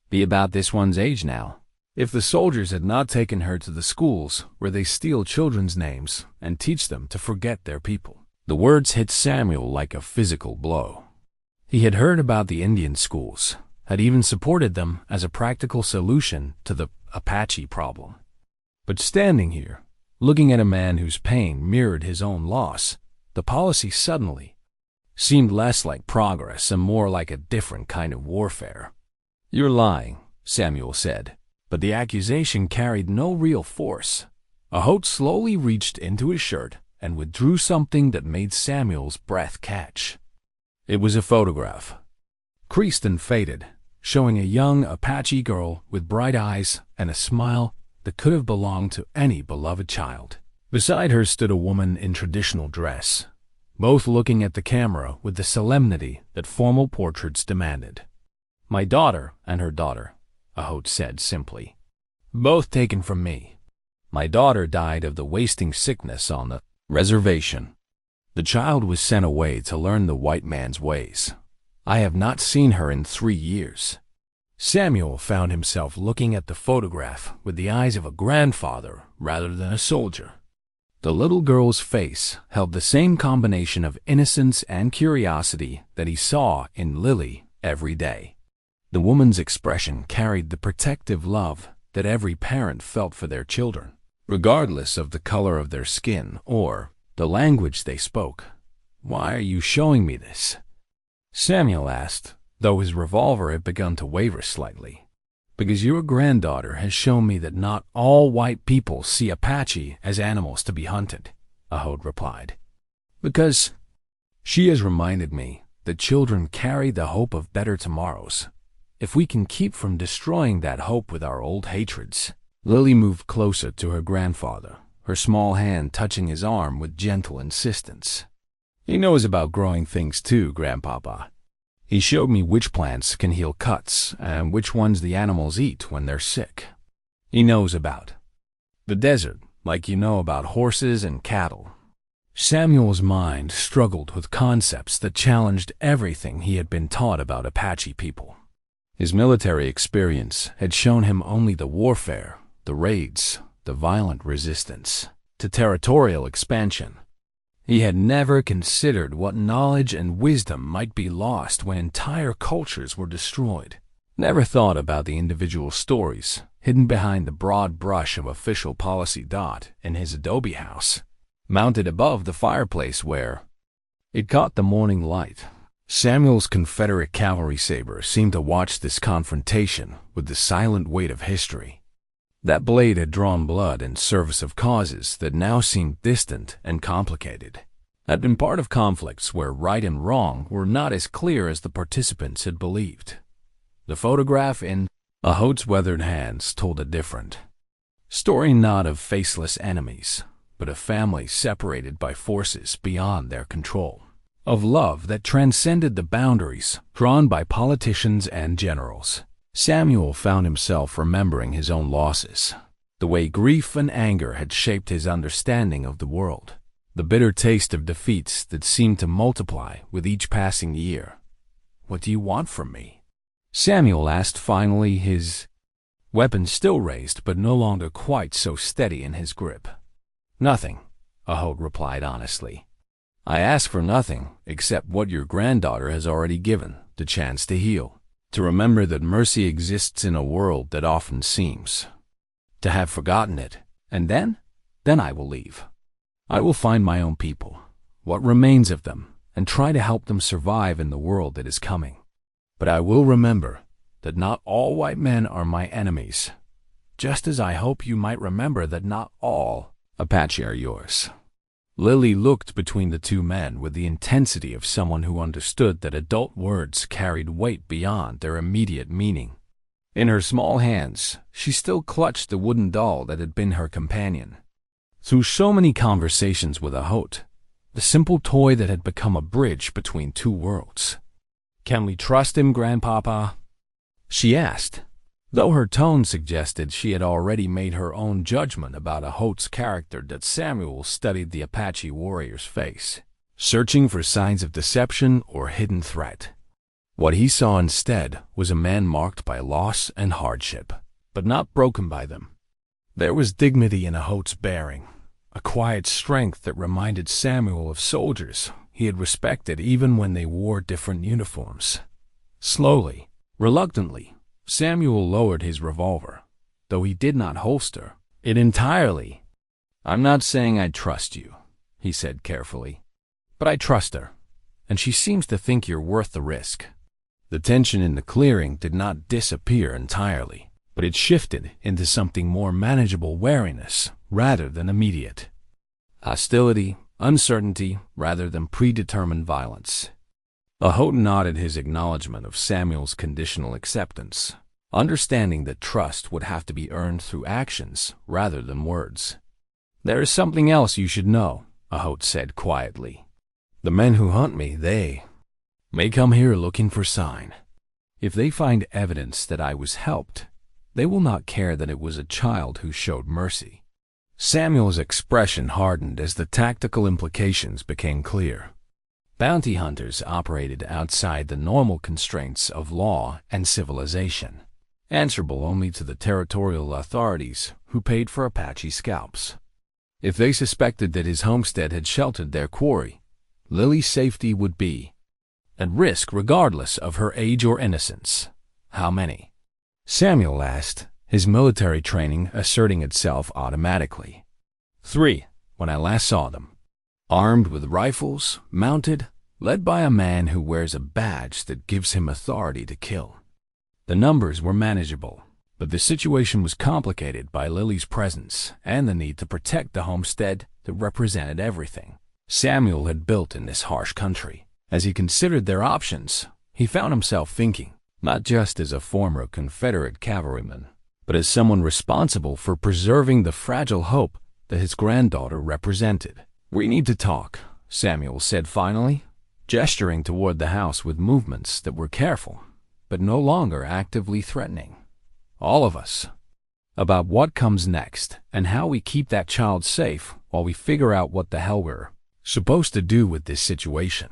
be about this one's age now, if the soldiers had not taken her to the schools where they steal children's names and teach them to forget their people. The words hit Samuel like a physical blow. He had heard about the Indian schools, had even supported them as a practical solution to the Apache problem. But standing here, looking at a man whose pain mirrored his own loss, the policy suddenly seemed less like progress and more like a different kind of warfare. "You're lying," Samuel said, but the accusation carried no real force. Ahote slowly reached into his shirt and withdrew something that made Samuel's breath catch. It was a photograph, creased and faded, showing a young Apache girl with bright eyes and a smile that could have belonged to any beloved child. Beside her stood a woman in traditional dress, both looking at the camera with the solemnity that formal portraits demanded. "My daughter and her daughter," Ahote said simply. "Both taken from me. My daughter died of the wasting sickness on the reservation. The child was sent away to learn the white man's ways. I have not seen her in 3 years." Samuel found himself looking at the photograph with the eyes of a grandfather rather than a soldier. The little girl's face held the same combination of innocence and curiosity that he saw in Lily every day. The woman's expression carried the protective love that every parent felt for their children, regardless of the color of their skin or the language they spoke. "Why are you showing me this?" Samuel asked, though his revolver had begun to waver slightly. "Because your granddaughter has shown me that not all white people see Apache as animals to be hunted," Ahote replied. "Because she has reminded me that children carry the hope of better tomorrows. If we can keep from destroying that hope with our old hatreds." Lily moved closer to her grandfather, her small hand touching his arm with gentle insistence. "He knows about growing things too, Grandpapa. He showed me which plants can heal cuts and which ones the animals eat when they're sick. He knows about the desert, like you know about horses and cattle." Samuel's mind struggled with concepts that challenged everything he had been taught about Apache people. His military experience had shown him only the warfare, the raids, the violent resistance to territorial expansion. He had never considered what knowledge and wisdom might be lost when entire cultures were destroyed. Never thought about the individual stories hidden behind the broad brush of official policy. In his adobe house, mounted above the fireplace where it caught the morning light, Samuel's Confederate cavalry saber seemed to watch this confrontation with the silent weight of history. That blade had drawn blood in service of causes that now seemed distant and complicated, had been part of conflicts where right and wrong were not as clear as the participants had believed. The photograph in Ahote's weathered hands told a different story, not of faceless enemies, but of families separated by forces beyond their control, of love that transcended the boundaries drawn by politicians and generals. Samuel found himself remembering his own losses, the way grief and anger had shaped his understanding of the world, the bitter taste of defeats that seemed to multiply with each passing year. "What do you want from me?" Samuel asked finally, his weapon still raised but no longer quite so steady in his grip. "Nothing," Ahote replied honestly. "I ask for nothing except what your granddaughter has already given, the chance to heal, to remember that mercy exists in a world that often seems to have forgotten it. And then I will leave. I will find my own people, what remains of them, and try to help them survive in the world that is coming. But I will remember that not all white men are my enemies, just as I hope you might remember that not all Apache are yours." Lily looked between the two men with the intensity of someone who understood that adult words carried weight beyond their immediate meaning. In her small hands, she still clutched the wooden doll that had been her companion. Through so many conversations with Ahote, the simple toy that had become a bridge between two worlds. "Can we trust him, Grandpapa?" she asked, though her tone suggested she had already made her own judgment about Ahote's character. That Samuel studied the Apache warrior's face, searching for signs of deception or hidden threat. What he saw instead was a man marked by loss and hardship, but not broken by them. There was dignity in Ahote's bearing, a quiet strength that reminded Samuel of soldiers he had respected even when they wore different uniforms. Slowly, reluctantly, Samuel lowered his revolver, though he did not holster it entirely. "I'm not saying I trust you," he said carefully, "but I trust her, and she seems to think you're worth the risk." The tension in the clearing did not disappear entirely, but it shifted into something more manageable, wariness rather than immediate hostility, uncertainty rather than predetermined violence. Ahote nodded his acknowledgment of Samuel's conditional acceptance, understanding that trust would have to be earned through actions rather than words. "There is something else you should know," Ahote said quietly. "The men who hunt me, they may come here looking for sign. If they find evidence that I was helped, they will not care that it was a child who showed mercy." Samuel's expression hardened as the tactical implications became clear. Bounty hunters operated outside the normal constraints of law and civilization, answerable only to the territorial authorities who paid for Apache scalps. If they suspected that his homestead had sheltered their quarry, Lily's safety would be at risk regardless of her age or innocence. "How many?" Samuel asked, his military training asserting itself automatically. "3, when I last saw them. Armed with rifles, mounted, led by a man who wears a badge that gives him authority to kill." The numbers were manageable, but the situation was complicated by Lily's presence and the need to protect the homestead that represented everything Samuel had built in this harsh country. As he considered their options, he found himself thinking, not just as a former Confederate cavalryman, but as someone responsible for preserving the fragile hope that his granddaughter represented. "We need to talk," Samuel said finally, gesturing toward the house with movements that were careful, but no longer actively threatening. "All of us. About what comes next and how we keep that child safe while we figure out what the hell we're supposed to do with this situation."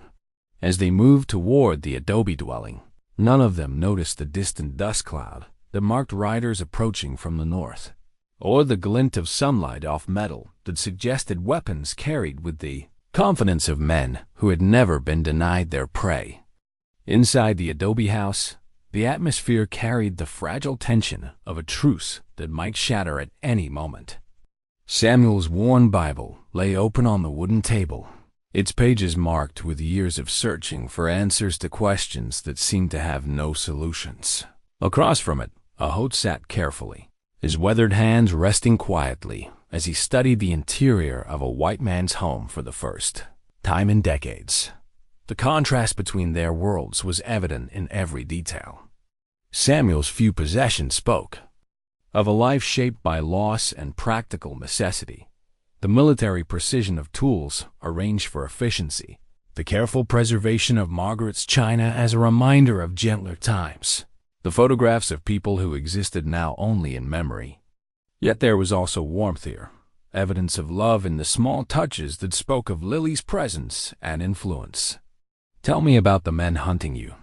As they moved toward the adobe dwelling, none of them noticed the distant dust cloud that marked riders approaching from the north, or the glint of sunlight off metal that suggested weapons carried with the confidence of men who had never been denied their prey. Inside the adobe house, the atmosphere carried the fragile tension of a truce that might shatter at any moment. Samuel's worn Bible lay open on the wooden table, its pages marked with years of searching for answers to questions that seemed to have no solutions. Across from it, Ahote sat carefully, his weathered hands resting quietly as he studied the interior of a white man's home for the first time in decades. The contrast between their worlds was evident in every detail. Samuel's few possessions spoke of a life shaped by loss and practical necessity. The military precision of tools arranged for efficiency, the careful preservation of Margaret's china as a reminder of gentler times, the photographs of people who existed now only in memory. Yet there was also warmth here, evidence of love in the small touches that spoke of Lily's presence and influence. "Tell me about the men hunting you,"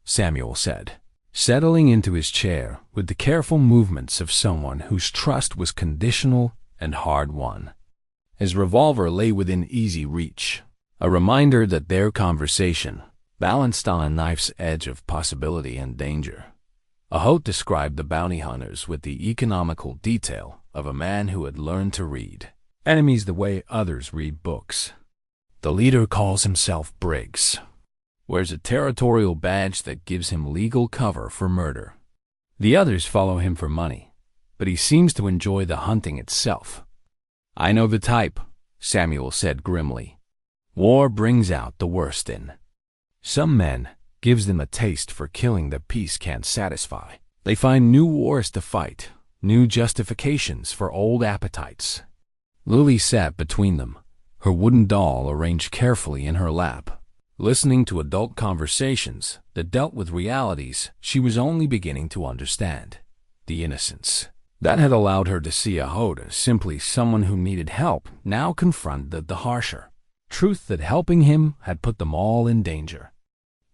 Samuel said, settling into his chair with the careful movements of someone whose trust was conditional and hard-won. His revolver lay within easy reach, a reminder that their conversation balanced on a knife's edge of possibility and danger. Ahote described the bounty hunters with the economical detail of a man who had learned to read enemies the way others read books. "The leader calls himself Briggs, wears a territorial badge that gives him legal cover for murder. The others follow him for money, but he seems to enjoy the hunting itself." "I know the type," Samuel said grimly. "War brings out the worst in some men, gives them a taste for killing that peace can't satisfy. They find new wars to fight, new justifications for old appetites." Lily sat between them, her wooden doll arranged carefully in her lap, listening to adult conversations that dealt with realities she was only beginning to understand. The innocence that had allowed her to see Ahote as simply someone who needed help now confronted the harsher truth that helping him had put them all in danger.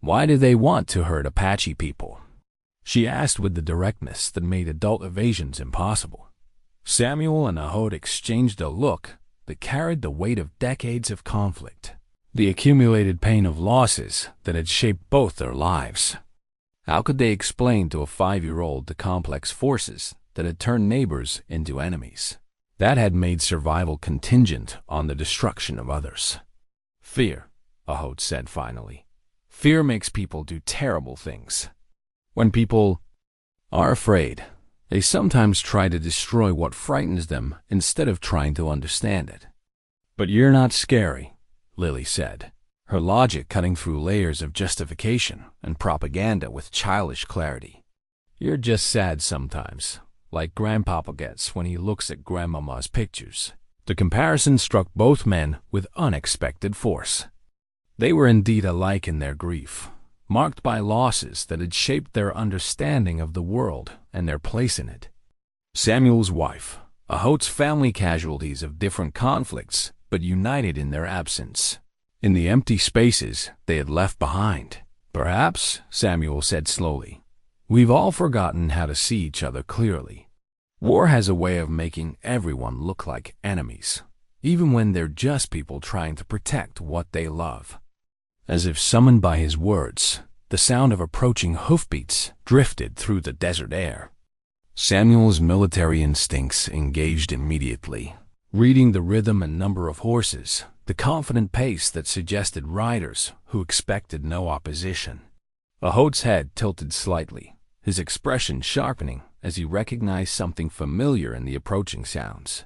"Why do they want to hurt Apache people?" she asked with the directness that made adult evasions impossible. Samuel and Ahote exchanged a look that carried the weight of decades of conflict, the accumulated pain of losses that had shaped both their lives. How could they explain to a 5-year-old the complex forces that had turned neighbors into enemies, that had made survival contingent on the destruction of others? "Fear," Ahote said finally. "Fear makes people do terrible things. When people are afraid, they sometimes try to destroy what frightens them instead of trying to understand it." "But you're not scary," Lily said, her logic cutting through layers of justification and propaganda with childish clarity. "You're just sad sometimes, like Grandpapa gets when he looks at Grandmama's pictures." The comparison struck both men with unexpected force. They were indeed alike in their grief, marked by losses that had shaped their understanding of the world and their place in it. Samuel's wife, Ahote's family, casualties of different conflicts, but united in their absence, in the empty spaces they had left behind. "Perhaps," Samuel said slowly, "we've all forgotten how to see each other clearly. War has a way of making everyone look like enemies, even when they're just people trying to protect what they love." As if summoned by his words, the sound of approaching hoofbeats drifted through the desert air. Samuel's military instincts engaged immediately, reading the rhythm and number of horses, the confident pace that suggested riders who expected no opposition. Ahote's head tilted slightly, his expression sharpening as he recognized something familiar in the approaching sounds.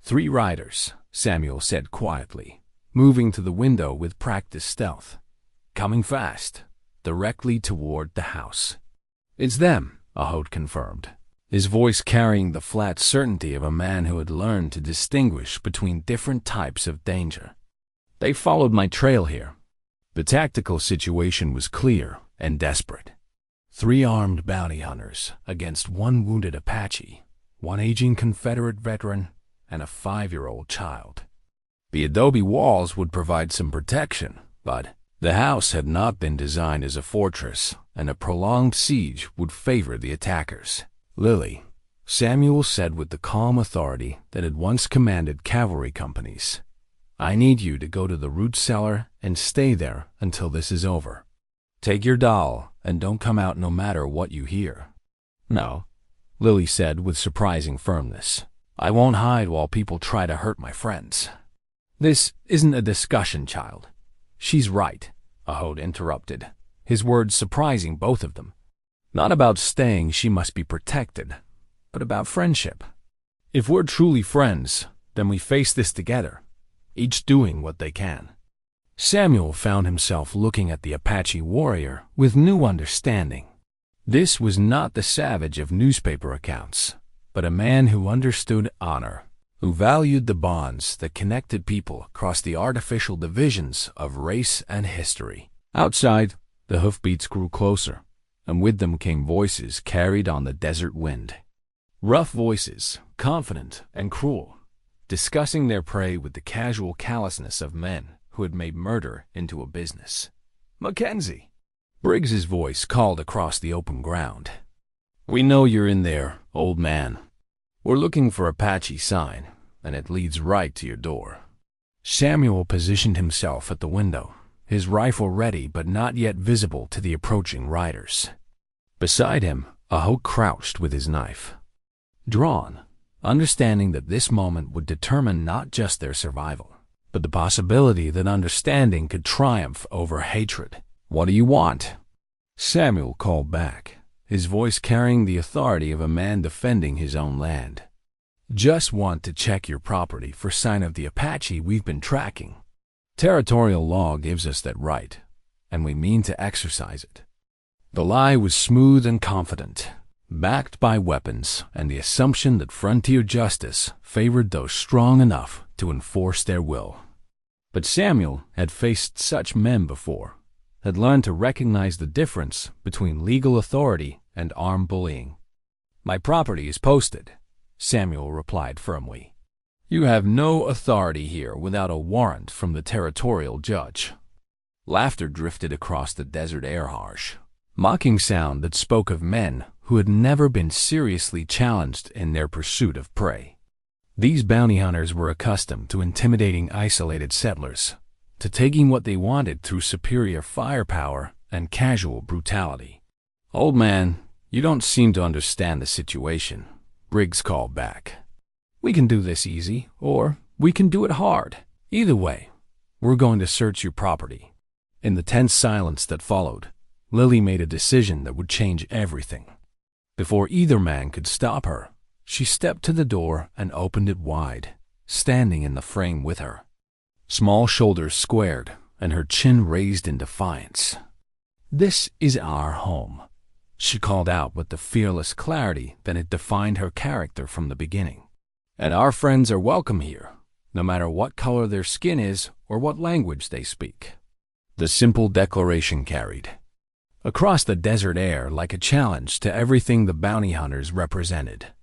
"3 riders," Samuel said quietly, moving to the window with practiced stealth. "Coming fast, directly toward the house." "It's them," Ahote confirmed, his voice carrying the flat certainty of a man who had learned to distinguish between different types of danger. "They followed my trail here." The tactical situation was clear and desperate. 3 armed bounty hunters against 1 wounded Apache, 1 aging Confederate veteran, and a 5-year-old child. The adobe walls would provide some protection, but the house had not been designed as a fortress, and a prolonged siege would favor the attackers. "Lily," Samuel said with the calm authority that had once commanded cavalry companies, "I need you to go to the root cellar and stay there until this is over. Take your doll and don't come out no matter what you hear." "No," Lily said with surprising firmness. "I won't hide while people try to hurt my friends." "This isn't a discussion, child. She's right," Ahote interrupted, his words surprising both of them. "Not about staying she must be protected, but about friendship. If we're truly friends, then we face this together, each doing what they can." Samuel found himself looking at the Apache warrior with new understanding. This was not the savage of newspaper accounts, but a man who understood honor, who valued the bonds that connected people across the artificial divisions of race and history. Outside, the hoofbeats grew closer, and with them came voices carried on the desert wind. Rough voices, confident and cruel, discussing their prey with the casual callousness of men who had made murder into a business. "Mackenzie!" Briggs's voice called across the open ground. "We know you're in there, old man. We're looking for Apache sign, and it leads right to your door." Samuel positioned himself at the window, his rifle ready but not yet visible to the approaching riders. Beside him, Ahote crouched with his knife drawn, understanding that this moment would determine not just their survival, but the possibility that understanding could triumph over hatred. "What do you want?" Samuel called back, his voice carrying the authority of a man defending his own land. "Just want to check your property for sign of the Apache we've been tracking. Territorial law gives us that right, and we mean to exercise it." The lie was smooth and confident, backed by weapons and the assumption that frontier justice favored those strong enough to enforce their will. But Samuel had faced such men before, had learned to recognize the difference between legal authority and armed bullying. "My property is posted," Samuel replied firmly. "You have no authority here without a warrant from the territorial judge." Laughter drifted across the desert air, harsh, mocking sound that spoke of men who had never been seriously challenged in their pursuit of prey. These bounty hunters were accustomed to intimidating isolated settlers, to taking what they wanted through superior firepower and casual brutality. "Old man, you don't seem to understand the situation," Briggs called back. "We can do this easy, or we can do it hard. Either way, we're going to search your property." In the tense silence that followed, Lily made a decision that would change everything. Before either man could stop her, she stepped to the door and opened it wide, standing in the frame with her. Small shoulders squared and her chin raised in defiance. "This is our home," she called out with the fearless clarity that had defined her character from the beginning. "And our friends are welcome here, no matter what color their skin is or what language they speak." The simple declaration carried across the desert air like a challenge to everything the bounty hunters represented.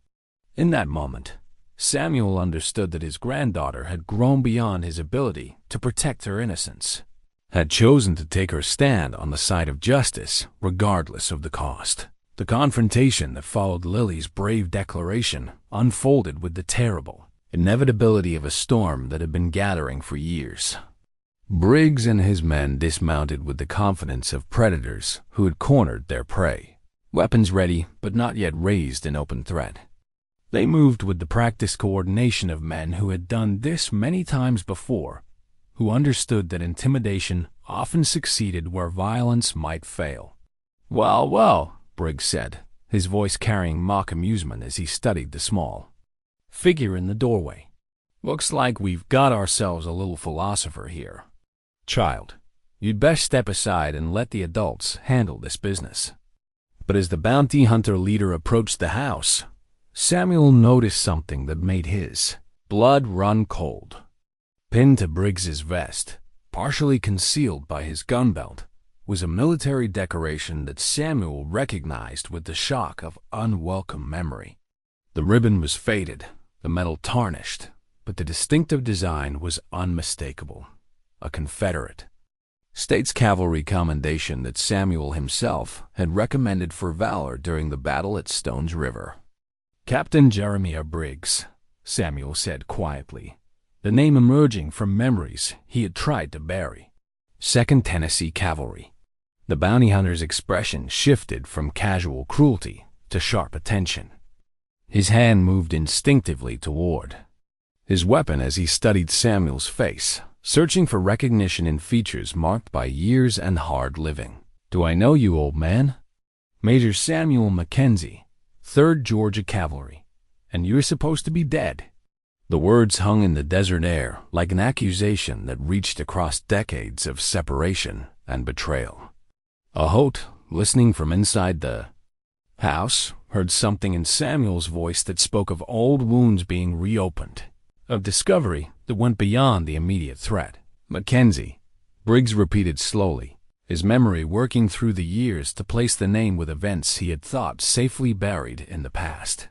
In that moment, Samuel understood that his granddaughter had grown beyond his ability to protect her innocence, had chosen to take her stand on the side of justice regardless of the cost. The confrontation that followed Lily's brave declaration unfolded with the terrible inevitability of a storm that had been gathering for years. Briggs and his men dismounted with the confidence of predators who had cornered their prey, weapons ready but not yet raised in open threat. They moved with the practiced coordination of men who had done this many times before, who understood that intimidation often succeeded where violence might fail. "Well, well," Briggs said, his voice carrying mock amusement as he studied the small figure in the doorway. "Looks like we've got ourselves a little philosopher here. Child, you'd best step aside and let the adults handle this business." But as the bounty hunter leader approached the house, Samuel noticed something that made his blood run cold. Pinned to Briggs's vest, partially concealed by his gun belt, was a military decoration that Samuel recognized with the shock of unwelcome memory. The ribbon was faded, the metal tarnished, but the distinctive design was unmistakable. A Confederate States Cavalry commendation that Samuel himself had recommended for valor during the battle at Stones River. "Captain Jeremiah Briggs," Samuel said quietly, the name emerging from memories he had tried to bury. "Second Tennessee Cavalry." The bounty hunter's expression shifted from casual cruelty to sharp attention. His hand moved instinctively toward his weapon as he studied Samuel's face, searching for recognition in features marked by years and hard living. "Do I know you, old man?" "Major Samuel Mackenzie, 3rd Georgia Cavalry, and you're supposed to be dead." The words hung in the desert air like an accusation that reached across decades of separation and betrayal. Ahote, listening from inside the house, heard something in Samuel's voice that spoke of old wounds being reopened, of discovery that went beyond the immediate threat. "Mackenzie," Briggs repeated slowly, his memory working through the years to place the name with events he had thought safely buried in the past.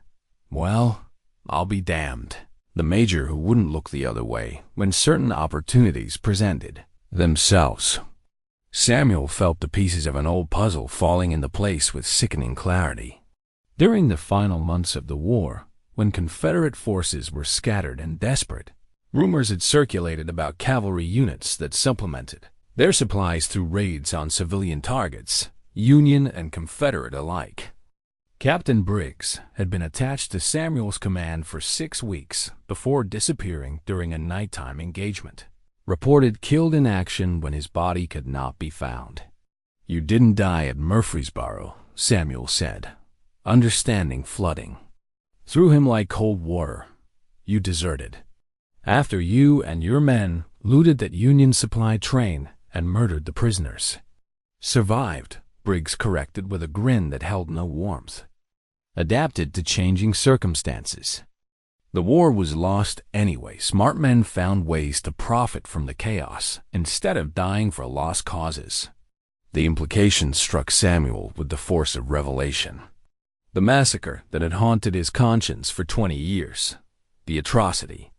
"Well, I'll be damned." The major who wouldn't look the other way when certain opportunities presented themselves. Samuel felt the pieces of an old puzzle falling into place with sickening clarity. During the final months of the war, when Confederate forces were scattered and desperate, rumors had circulated about cavalry units that supplemented their supplies through raids on civilian targets, Union and Confederate alike. Captain Briggs had been attached to Samuel's command for 6 weeks before disappearing during a nighttime engagement. Reported killed in action when his body could not be found. "You didn't die at Murfreesboro," Samuel said, understanding flooding through him like cold water. "You deserted after you and your men looted that Union supply train and murdered the prisoners." "Survived," Briggs corrected with a grin that held no warmth. "Adapted to changing circumstances." The war was lost anyway. Smart men found ways to profit from the chaos instead of dying for lost causes. The implications struck Samuel with the force of revelation. The massacre that had haunted his conscience for 20 years. The atrocity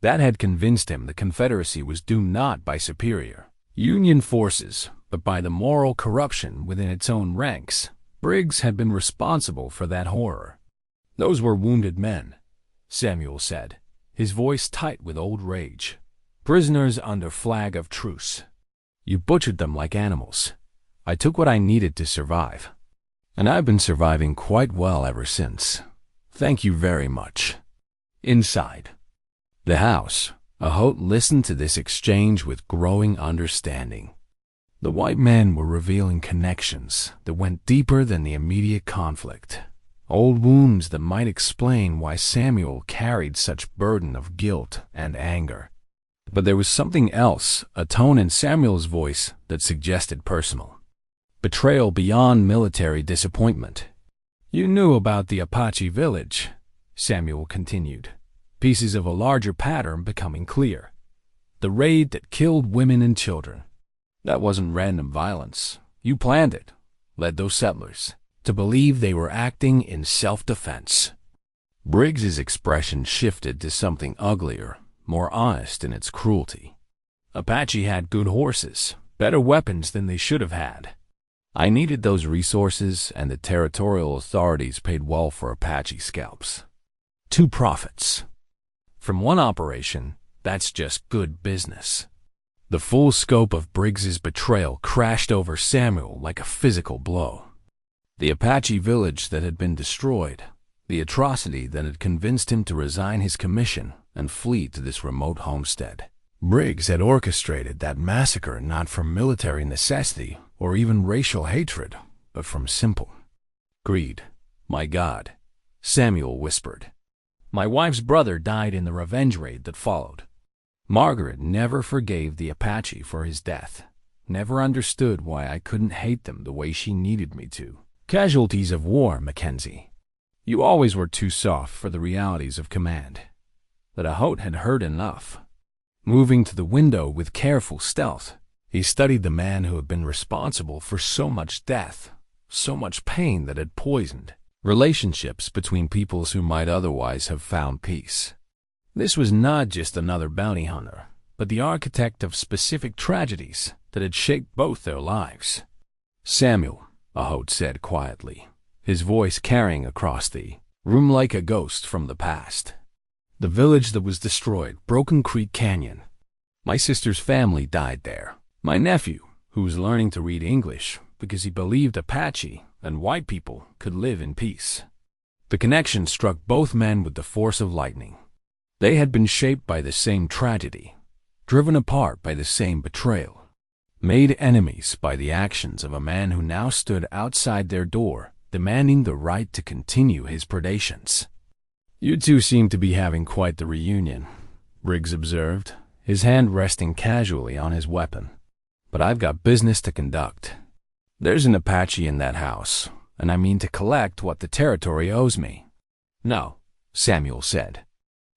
that had convinced him the Confederacy was doomed not by superior Union forces, but by the moral corruption within its own ranks. Briggs had been responsible for that horror. "Those were wounded men," Samuel said, his voice tight with old rage. "Prisoners under flag of truce. You butchered them like animals. I took what I needed to survive. And I've been surviving quite well ever since. Thank you very much." Inside the house, Ahote listened to this exchange with growing understanding. The white men were revealing connections that went deeper than the immediate conflict. Old wounds that might explain why Samuel carried such burden of guilt and anger. But there was something else, a tone in Samuel's voice that suggested personal betrayal beyond military disappointment. "You knew about the Apache village," Samuel continued, pieces of a larger pattern becoming clear. "The raid that killed women and children. That wasn't random violence. You planned it, led those settlers to believe they were acting in self-defense." Briggs's expression shifted to something uglier, more honest in its cruelty. "Apache had good horses, better weapons than they should have had. I needed those resources, and the territorial authorities paid well for Apache scalps. 2 profits from one operation, that's just good business." The full scope of Briggs's betrayal crashed over Samuel like a physical blow. The Apache village that had been destroyed, the atrocity that had convinced him to resign his commission and flee to this remote homestead. Briggs had orchestrated that massacre not from military necessity or even racial hatred, but from simple greed. "My God," Samuel whispered. "My wife's brother died in the revenge raid that followed. Margaret never forgave the Apache for his death, never understood why I couldn't hate them the way she needed me to. Casualties of war, Mackenzie. You always were too soft for the realities of command." But Ahote had heard enough. Moving to the window with careful stealth, he studied the man who had been responsible for so much death, so much pain that had poisoned relationships between peoples who might otherwise have found peace. This was not just another bounty hunter, but the architect of specific tragedies that had shaped both their lives. "Samuel," Ahote said quietly, his voice carrying across the room like a ghost from the past. "The village that was destroyed, Broken Creek Canyon. My sister's family died there. My nephew, who was learning to read English because he believed Apache and white people could live in peace." The connection struck both men with the force of lightning. They had been shaped by the same tragedy, driven apart by the same betrayal, made enemies by the actions of a man who now stood outside their door, demanding the right to continue his predations. "You two seem to be having quite the reunion," Briggs observed, his hand resting casually on his weapon. "But I've got business to conduct. There's an Apache in that house, and I mean to collect what the territory owes me." "No," Samuel said,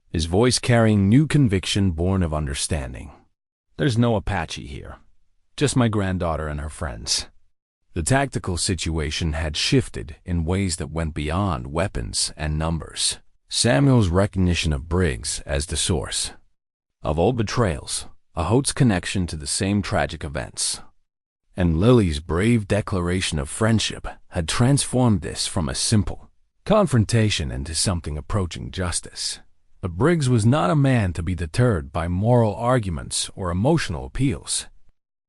his voice carrying new conviction born of understanding. "There's no Apache here. Just my granddaughter and her friends." The tactical situation had shifted in ways that went beyond weapons and numbers. Samuel's recognition of Briggs as the source of old betrayals, Ahote's connection to the same tragic events, and Lily's brave declaration of friendship had transformed this from a simple confrontation into something approaching justice. But Briggs was not a man to be deterred by moral arguments or emotional appeals.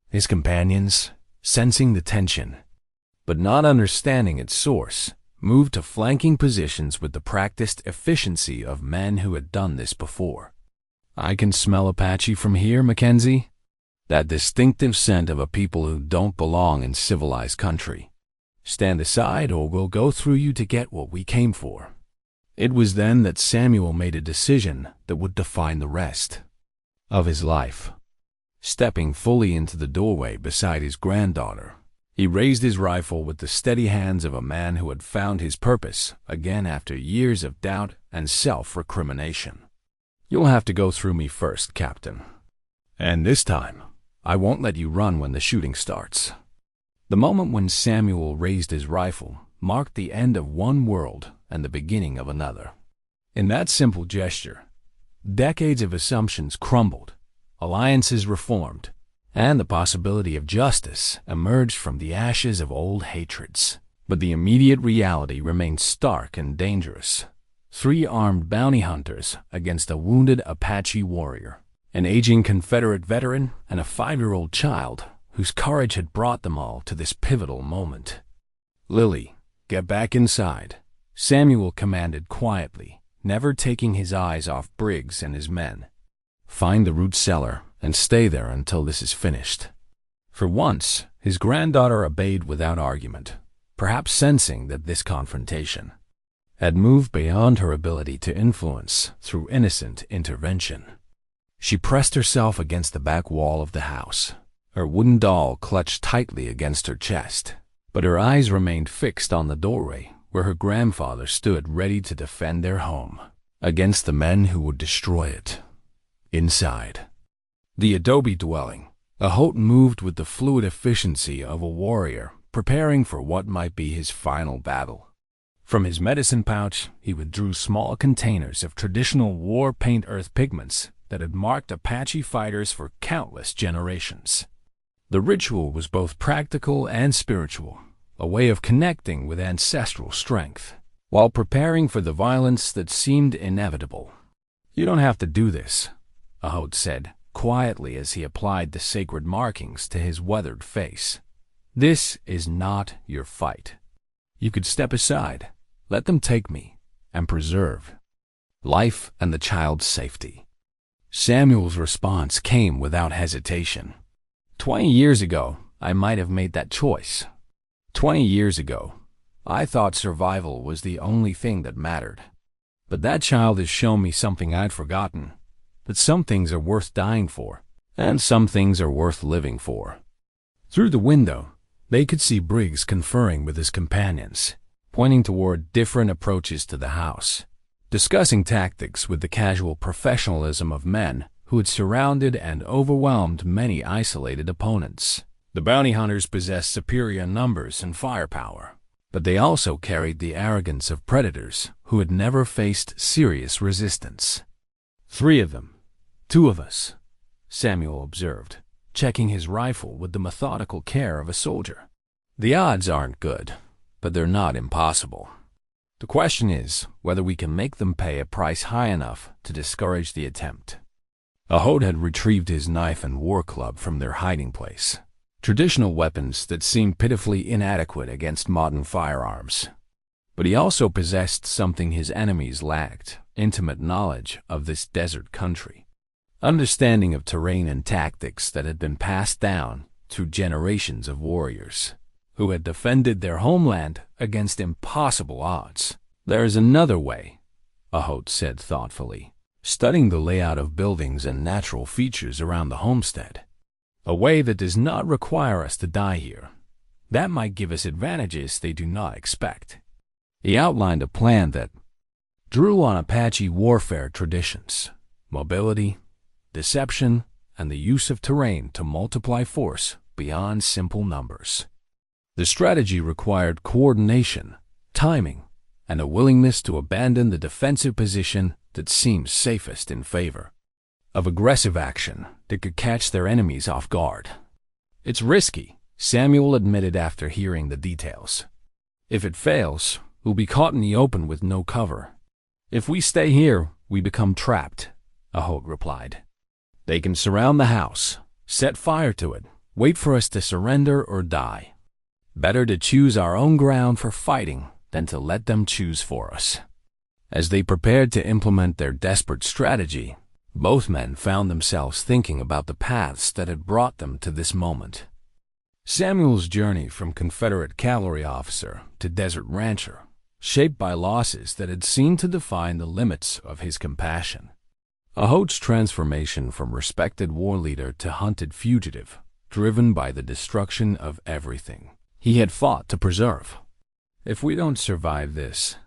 His companions, sensing the tension, but not understanding its source, moved to flanking positions with the practiced efficiency of men who had done this before. "I can smell Apache from here, Mackenzie. That distinctive scent of a people who don't belong in civilized country. Stand aside or we'll go through you to get what we came for." It was then that Samuel made a decision that would define the rest of his life. Stepping fully into the doorway beside his granddaughter, he raised his rifle with the steady hands of a man who had found his purpose again after years of doubt and self-recrimination. "You'll have to go through me first, Captain. And this time, I won't let you run when the shooting starts." The moment when Samuel raised his rifle marked the end of one world and the beginning of another. In that simple gesture, decades of assumptions crumbled, alliances reformed, and the possibility of justice emerged from the ashes of old hatreds. But the immediate reality remained stark and dangerous. 3 armed bounty hunters against a wounded Apache warrior, an aging Confederate veteran, and a 5-year-old child whose courage had brought them all to this pivotal moment. "Lily, get back inside," Samuel commanded quietly, never taking his eyes off Briggs and his men. "Find the root cellar and stay there until this is finished." For once, his granddaughter obeyed without argument, perhaps sensing that this confrontation had moved beyond her ability to influence through innocent intervention. She pressed herself against the back wall of the house, her wooden doll clutched tightly against her chest, but her eyes remained fixed on the doorway where her grandfather stood ready to defend their home against the men who would destroy it. Inside the adobe dwelling, Ahote moved with the fluid efficiency of a warrior preparing for what might be his final battle. From his medicine pouch, he withdrew small containers of traditional war paint earth pigments that had marked Apache fighters for countless generations. The ritual was both practical and spiritual, a way of connecting with ancestral strength, while preparing for the violence that seemed inevitable. "You don't have to do this," Ahote said, quietly as he applied the sacred markings to his weathered face. "This is not your fight. You could step aside, let them take me, and preserve life and the child's safety." Samuel's response came without hesitation. 20 years ago, I might have made that choice. 20 years ago, I thought survival was the only thing that mattered. But that child has shown me something I'd forgotten, that some things are worth dying for, and some things are worth living for. Through the window, they could see Briggs conferring with his companions, pointing toward different approaches to the house, discussing tactics with the casual professionalism of men who had surrounded and overwhelmed many isolated opponents. The bounty hunters possessed superior numbers and firepower, but they also carried the arrogance of predators who had never faced serious resistance. 3 of them, 2 of us, Samuel observed, checking his rifle with the methodical care of a soldier. "The odds aren't good, but they're not impossible. The question is whether we can make them pay a price high enough to discourage the attempt." Ahote had retrieved his knife and war club from their hiding place, traditional weapons that seemed pitifully inadequate against modern firearms. But he also possessed something his enemies lacked: intimate knowledge of this desert country. Understanding of terrain and tactics that had been passed down through generations of warriors who had defended their homeland against impossible odds. "There is another way," Ahote said thoughtfully, studying the layout of buildings and natural features around the homestead. "A way that does not require us to die here. That might give us advantages they do not expect." He outlined a plan that drew on Apache warfare traditions: mobility, deception, and the use of terrain to multiply force beyond simple numbers. The strategy required coordination, timing, and a willingness to abandon the defensive position that seems safest in favor of aggressive action that could catch their enemies off guard. "It's risky," Samuel admitted after hearing the details. "If it fails, we'll be caught in the open with no cover." "If we stay here, we become trapped," Ahote replied. "They can surround the house, set fire to it, wait for us to surrender or die. Better to choose our own ground for fighting than to let them choose for us." As they prepared to implement their desperate strategy, both men found themselves thinking about the paths that had brought them to this moment. Samuel's journey from Confederate cavalry officer to desert rancher, shaped by losses that had seemed to define the limits of his compassion. Ahote's transformation from respected war leader to hunted fugitive, driven by the destruction of everything he had fought to preserve. "If we don't survive this,"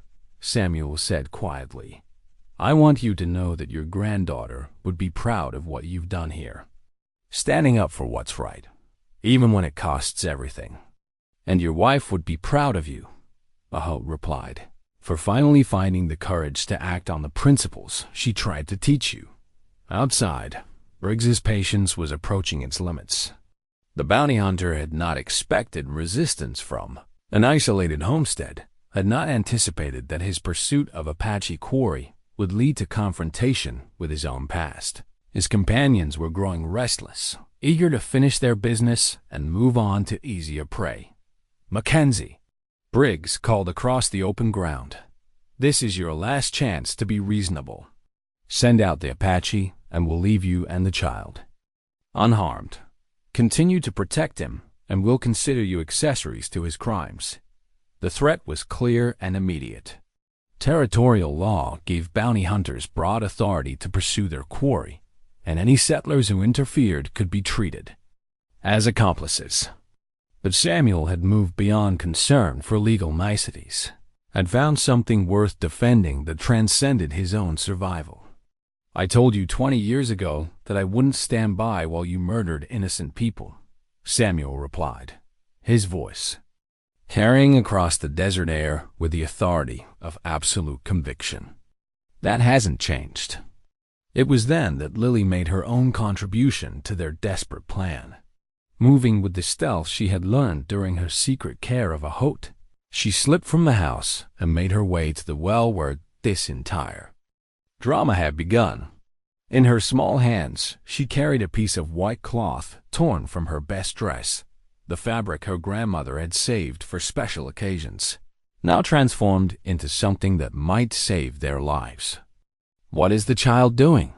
Samuel said quietly, "I want you to know that your granddaughter would be proud of what you've done here, standing up for what's right, even when it costs everything. And your wife would be proud of you," Ahote replied, "for finally finding the courage to act on the principles she tried to teach you." Outside, Briggs's patience was approaching its limits. The bounty hunter had not expected resistance from an isolated homestead, had not anticipated that his pursuit of Apache quarry would lead to confrontation with his own past. His companions were growing restless, eager to finish their business and move on to easier prey. "Mackenzie," Briggs called across the open ground, "this is your last chance to be reasonable. Send out the Apache, and we'll leave you and the child unharmed. Continue to protect him, and we'll consider you accessories to his crimes." The threat was clear and immediate. Territorial law gave bounty hunters broad authority to pursue their quarry, and any settlers who interfered could be treated as accomplices. But Samuel had moved beyond concern for legal niceties, had found something worth defending that transcended his own survival. "I told you 20 years ago that I wouldn't stand by while you murdered innocent people," Samuel replied, his voice carrying across the desert air with the authority of absolute conviction. "That hasn't changed." It was then that Lily made her own contribution to their desperate plan. Moving with the stealth she had learned during her secret care of Ahote, she slipped from the house and made her way to the well where this entire drama had begun. In her small hands, she carried a piece of white cloth torn from her best dress, the fabric her grandmother had saved for special occasions, now transformed into something that might save their lives. "What is the child doing?"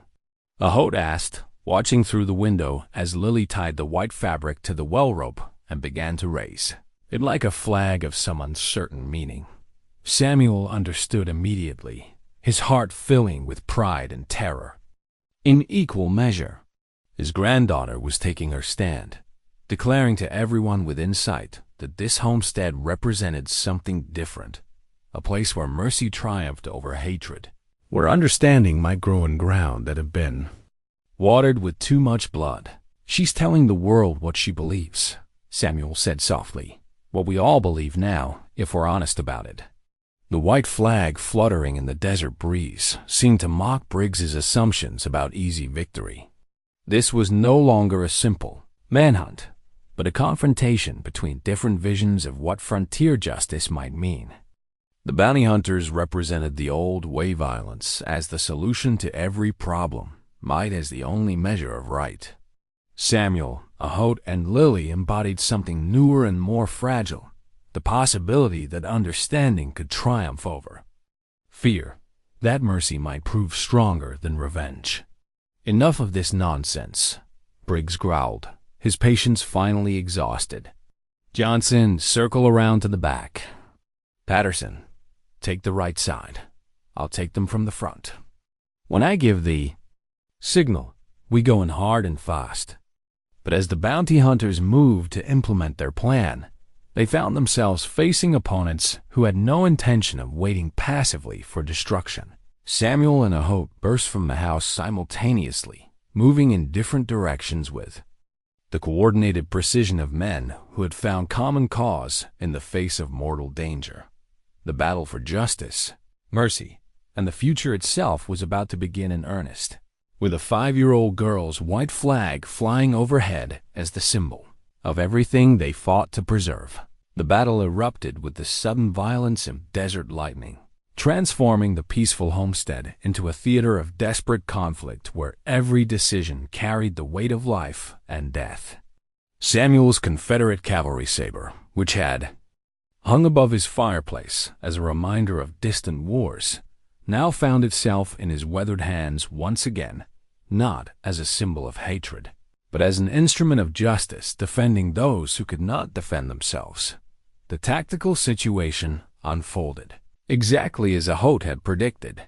Ahote asked, watching through the window as Lily tied the white fabric to the well rope and began to raise it like a flag of some uncertain meaning. Samuel understood immediately, his heart filling with pride and terror. In equal measure, his granddaughter was taking her stand, declaring to everyone within sight that this homestead represented something different, a place where mercy triumphed over hatred, where understanding might grow in ground that had been watered with too much blood. "She's telling the world what she believes," Samuel said softly, "what we all believe now, if we're honest about it." The white flag fluttering in the desert breeze seemed to mock Briggs's assumptions about easy victory. This was no longer a simple manhunt, but a confrontation between different visions of what frontier justice might mean. The bounty hunters represented the old way violence as the solution to every problem, might as the only measure of right. Samuel, Ahote, and Lily embodied something newer and more fragile, the possibility that understanding could triumph over fear, that mercy might prove stronger than revenge. Enough of this nonsense, Briggs growled, his patience finally exhausted. Johnson, circle around to the back. Patterson, take the right side. I'll take them from the front. When I give the signal, we go in hard and fast. But as the bounty hunters moved to implement their plan, they found themselves facing opponents who had no intention of waiting passively for destruction. Samuel and Ahote burst from the house simultaneously, moving in different directions with the coordinated precision of men who had found common cause in the face of mortal danger. The battle for justice, mercy, and the future itself was about to begin in earnest, with a 5-year-old girl's white flag flying overhead as the symbol of everything they fought to preserve. The battle erupted with the sudden violence of desert lightning, transforming the peaceful homestead into a theater of desperate conflict where every decision carried the weight of life and death. Samuel's Confederate cavalry saber, which had hung above his fireplace as a reminder of distant wars, now found itself in his weathered hands once again, not as a symbol of hatred, but as an instrument of justice defending those who could not defend themselves. The tactical situation unfolded exactly as Ahote had predicted.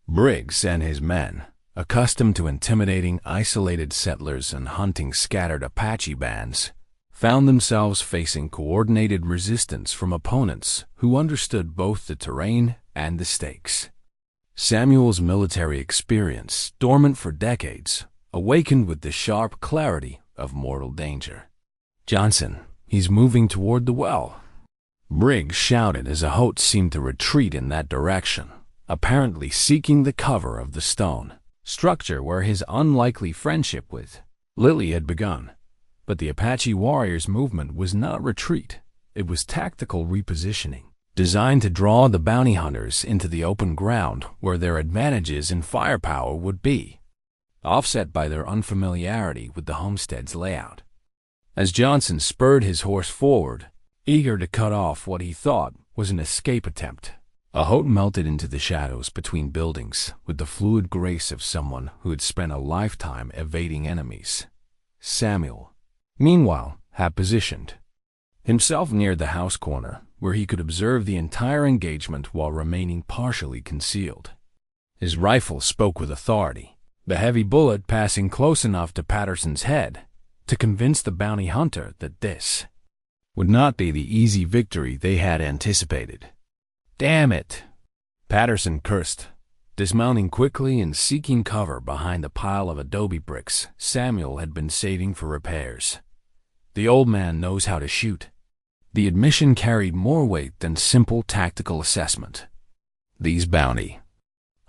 Briggs and his men, accustomed to intimidating isolated settlers and hunting scattered Apache bands, found themselves facing coordinated resistance from opponents who understood both the terrain and the stakes. Samuel's military experience, dormant for decades, awakened with the sharp clarity of mortal danger. "Johnson, he's moving toward the well," Briggs shouted as Ahote seemed to retreat in that direction, apparently seeking the cover of the stone structure where his unlikely friendship with Lily had begun. But the Apache warriors' movement was not retreat. It was tactical repositioning, designed to draw the bounty hunters into the open ground where their advantages in firepower would be, offset by their unfamiliarity with the homestead's layout. As Johnson spurred his horse forward, eager to cut off what he thought was an escape attempt, Ahote melted into the shadows between buildings with the fluid grace of someone who had spent a lifetime evading enemies. Samuel, meanwhile, had positioned himself near the house corner, where he could observe the entire engagement while remaining partially concealed. His rifle spoke with authority, the heavy bullet passing close enough to Patterson's head to convince the bounty hunter that this would not be the easy victory they had anticipated. "Damn it!" Patterson cursed, dismounting quickly and seeking cover behind the pile of adobe bricks Samuel had been saving for repairs. "The old man knows how to shoot." The admission carried more weight than simple tactical assessment. These bounty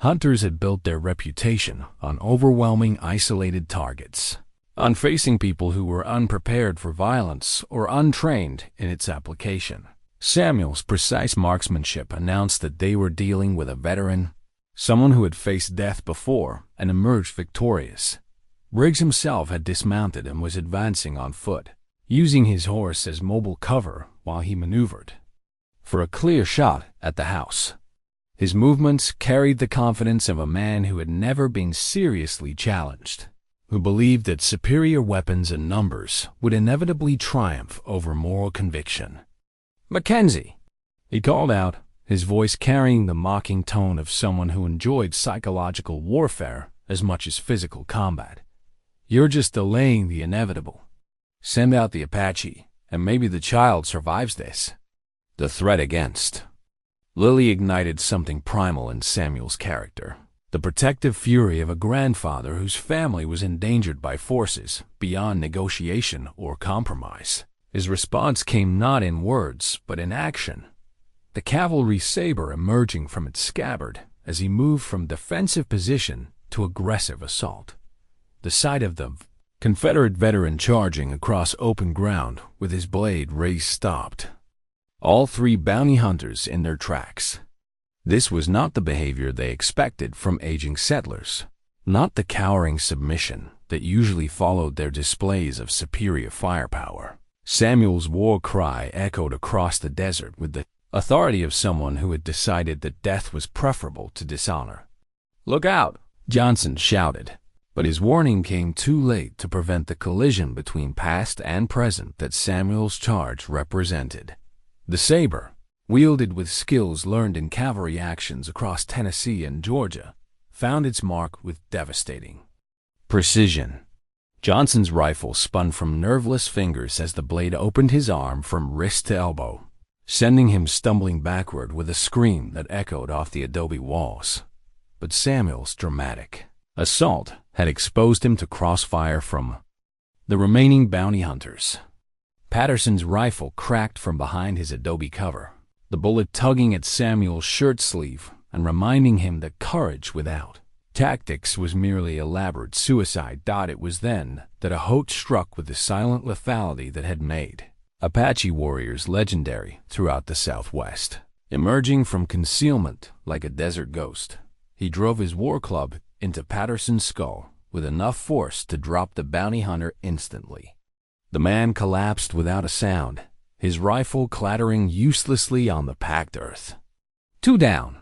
hunters had built their reputation on overwhelming isolated targets, on facing people who were unprepared for violence or untrained in its application. Samuel's precise marksmanship announced that they were dealing with a veteran, someone who had faced death before and emerged victorious. Briggs himself had dismounted and was advancing on foot, using his horse as mobile cover while he maneuvered for a clear shot at the house. His movements carried the confidence of a man who had never been seriously challenged, who believed that superior weapons and numbers would inevitably triumph over moral conviction. "Mackenzie," he called out, his voice carrying the mocking tone of someone who enjoyed psychological warfare as much as physical combat. "You're just delaying the inevitable. Send out the Apache, and maybe the child survives this." The threat against Lily ignited something primal in Samuel's character, the protective fury of a grandfather whose family was endangered by forces beyond negotiation or compromise. His response came not in words, but in action, the cavalry saber emerging from its scabbard as he moved from defensive position to aggressive assault. The sight of the Confederate veteran charging across open ground with his blade raised stopped all three bounty hunters in their tracks. This was not the behavior they expected from aging settlers, not the cowering submission that usually followed their displays of superior firepower. Samuel's war cry echoed across the desert with the authority of someone who had decided that death was preferable to dishonor. "Look out!" Johnson shouted, but his warning came too late to prevent the collision between past and present that Samuel's charge represented. The saber, wielded with skills learned in cavalry actions across Tennessee and Georgia, found its mark with devastating precision. Johnson's rifle spun from nerveless fingers as the blade opened his arm from wrist to elbow, sending him stumbling backward with a scream that echoed off the adobe walls. But Samuel's dramatic assault had exposed him to crossfire from the remaining bounty hunters. Patterson's rifle cracked from behind his adobe cover, the bullet tugging at Samuel's shirt sleeve and reminding him that courage without tactics was merely elaborate suicide. It was then that Ahote struck with the silent lethality that had made Apache warriors legendary throughout the Southwest. Emerging from concealment like a desert ghost, he drove his war club into Patterson's skull with enough force to drop the bounty hunter instantly. The man collapsed without a sound, his rifle clattering uselessly on the packed earth. "Two down!"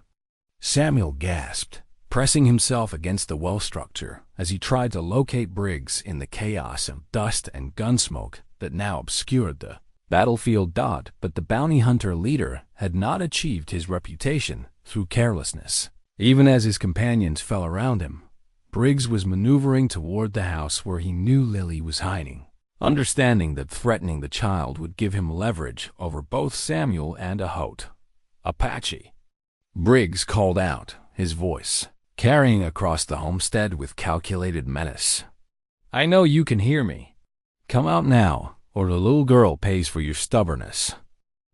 Samuel gasped, pressing himself against the well structure as he tried to locate Briggs in the chaos of dust and gunsmoke that now obscured the battlefield. But the bounty hunter leader had not achieved his reputation through carelessness. Even as his companions fell around him, Briggs was maneuvering toward the house where he knew Lily was hiding, understanding that threatening the child would give him leverage over both Samuel and Ahote. "Apache!" Briggs called out, his voice carrying across the homestead with calculated menace. "I know you can hear me. Come out now, or the little girl pays for your stubbornness."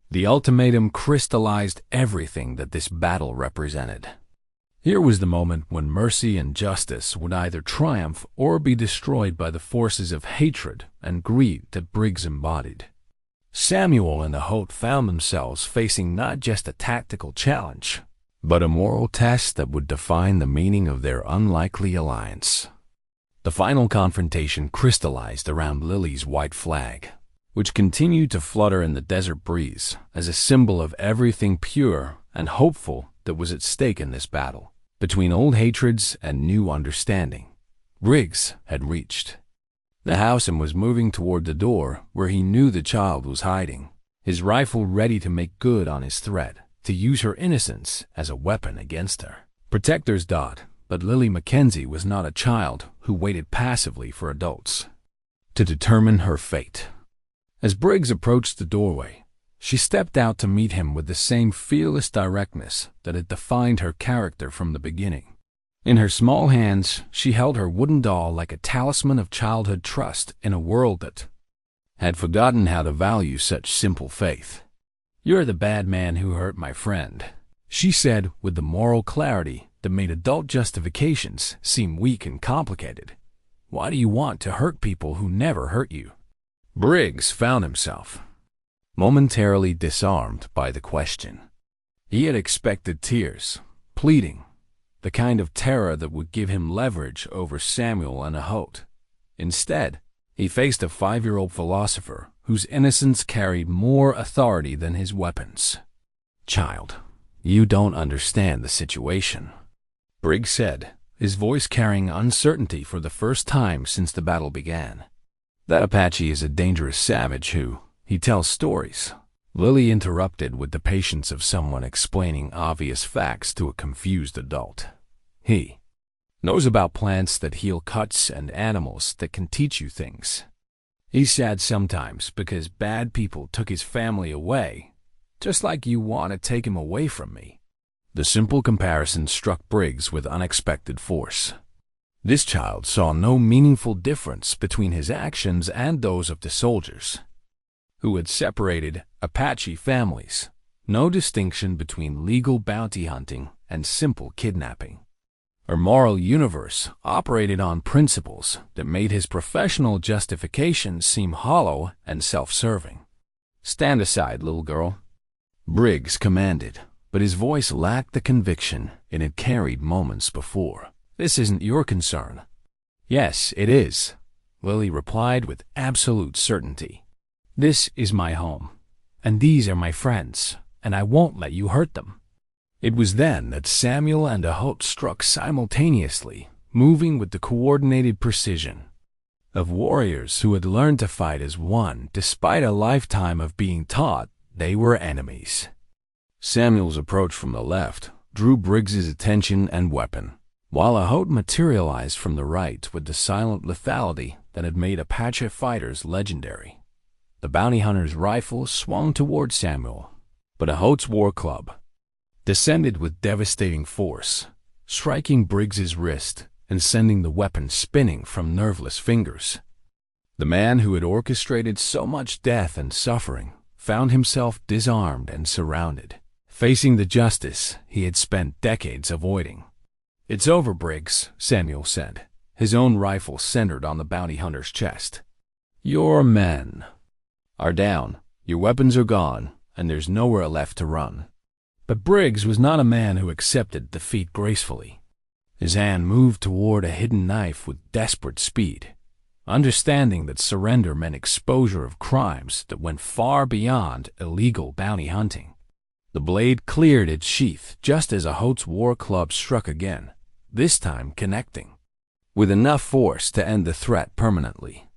The ultimatum crystallized everything that this battle represented. Here was the moment when mercy and justice would either triumph or be destroyed by the forces of hatred and greed that Briggs embodied. Samuel and Ahote found themselves facing not just a tactical challenge, but a moral test that would define the meaning of their unlikely alliance. The final confrontation crystallized around Lily's white flag, which continued to flutter in the desert breeze as a symbol of everything pure and hopeful that was at stake in this battle. Between old hatreds and new understanding, Briggs had reached the house and was moving toward the door where he knew the child was hiding, his rifle ready to make good on his threat, to use her innocence as a weapon against her protectors. But Lily Mackenzie was not a child who waited passively for adults to determine her fate. As Briggs approached the doorway, she stepped out to meet him with the same fearless directness that had defined her character from the beginning. In her small hands, she held her wooden doll like a talisman of childhood trust in a world that had forgotten how to value such simple faith. "You're the bad man who hurt my friend," she said with the moral clarity that made adult justifications seem weak and complicated. "Why do you want to hurt people who never hurt you?" Briggs found himself momentarily disarmed by the question. He had expected tears, pleading, the kind of terror that would give him leverage over Samuel and Ahote. Instead, he faced a 5-year-old philosopher whose innocence carried more authority than his weapons. "Child, you don't understand the situation," Briggs said, his voice carrying uncertainty for the first time since the battle began. "That Apache is a dangerous savage who, he tells stories." Lily interrupted with the patience of someone explaining obvious facts to a confused adult. "He knows about plants that heal cuts and animals that can teach you things. He's sad sometimes because bad people took his family away, just like you want to take him away from me." The simple comparison struck Briggs with unexpected force. This child saw no meaningful difference between his actions and those of the soldiers who had separated Apache families, no distinction between legal bounty hunting and simple kidnapping. Her moral universe operated on principles that made his professional justifications seem hollow and self-serving. "Stand aside, little girl," Briggs commanded, but his voice lacked the conviction it had carried moments before. "This isn't your concern." "Yes, it is," Lily replied with absolute certainty. This is my home, and these are my friends, and I won't let you hurt them." It was then that Samuel and Ahote struck simultaneously, moving with the coordinated precision of warriors who had learned to fight as one despite a lifetime of being taught they were enemies. Samuel's approach from the left drew Briggs's attention and weapon, while Ahote materialized from the right with the silent lethality that had made Apache fighters legendary. The bounty hunter's rifle swung toward Samuel, but Ahote's war club descended with devastating force, striking Briggs's wrist and sending the weapon spinning from nerveless fingers. The man who had orchestrated so much death and suffering found himself disarmed and surrounded, facing the justice he had spent decades avoiding. "It's over, Briggs," Samuel said, his own rifle centered on the bounty hunter's chest. "Your men are down, your weapons are gone, and there's nowhere left to run." But Briggs was not a man who accepted defeat gracefully. His hand moved toward a hidden knife with desperate speed, understanding that surrender meant exposure of crimes that went far beyond illegal bounty hunting. The blade cleared its sheath just as Ahote's war club struck again, this time connecting with enough force to end the threat permanently.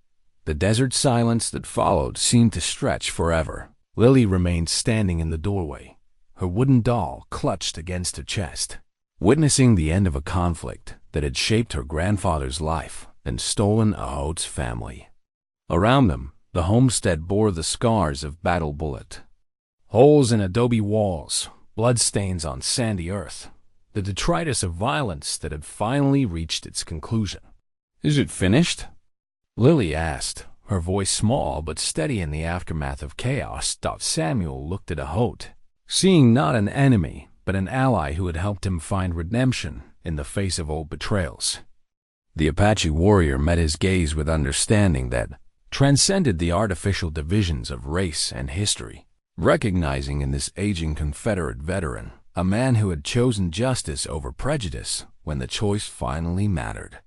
The desert silence that followed seemed to stretch forever. Lily remained standing in the doorway, her wooden doll clutched against her chest, witnessing the end of a conflict that had shaped her grandfather's life and stolen Ahote's family. Around them, the homestead bore the scars of battle bullet. Holes in adobe walls, bloodstains on sandy earth, the detritus of violence that had finally reached its conclusion. "Is it finished?" Lily asked, her voice small but steady in the aftermath of chaos. Samuel looked at Ahote, seeing not an enemy, but an ally who had helped him find redemption in the face of old betrayals. The Apache warrior met his gaze with understanding that transcended the artificial divisions of race and history, recognizing in this aging Confederate veteran a man who had chosen justice over prejudice when the choice finally mattered.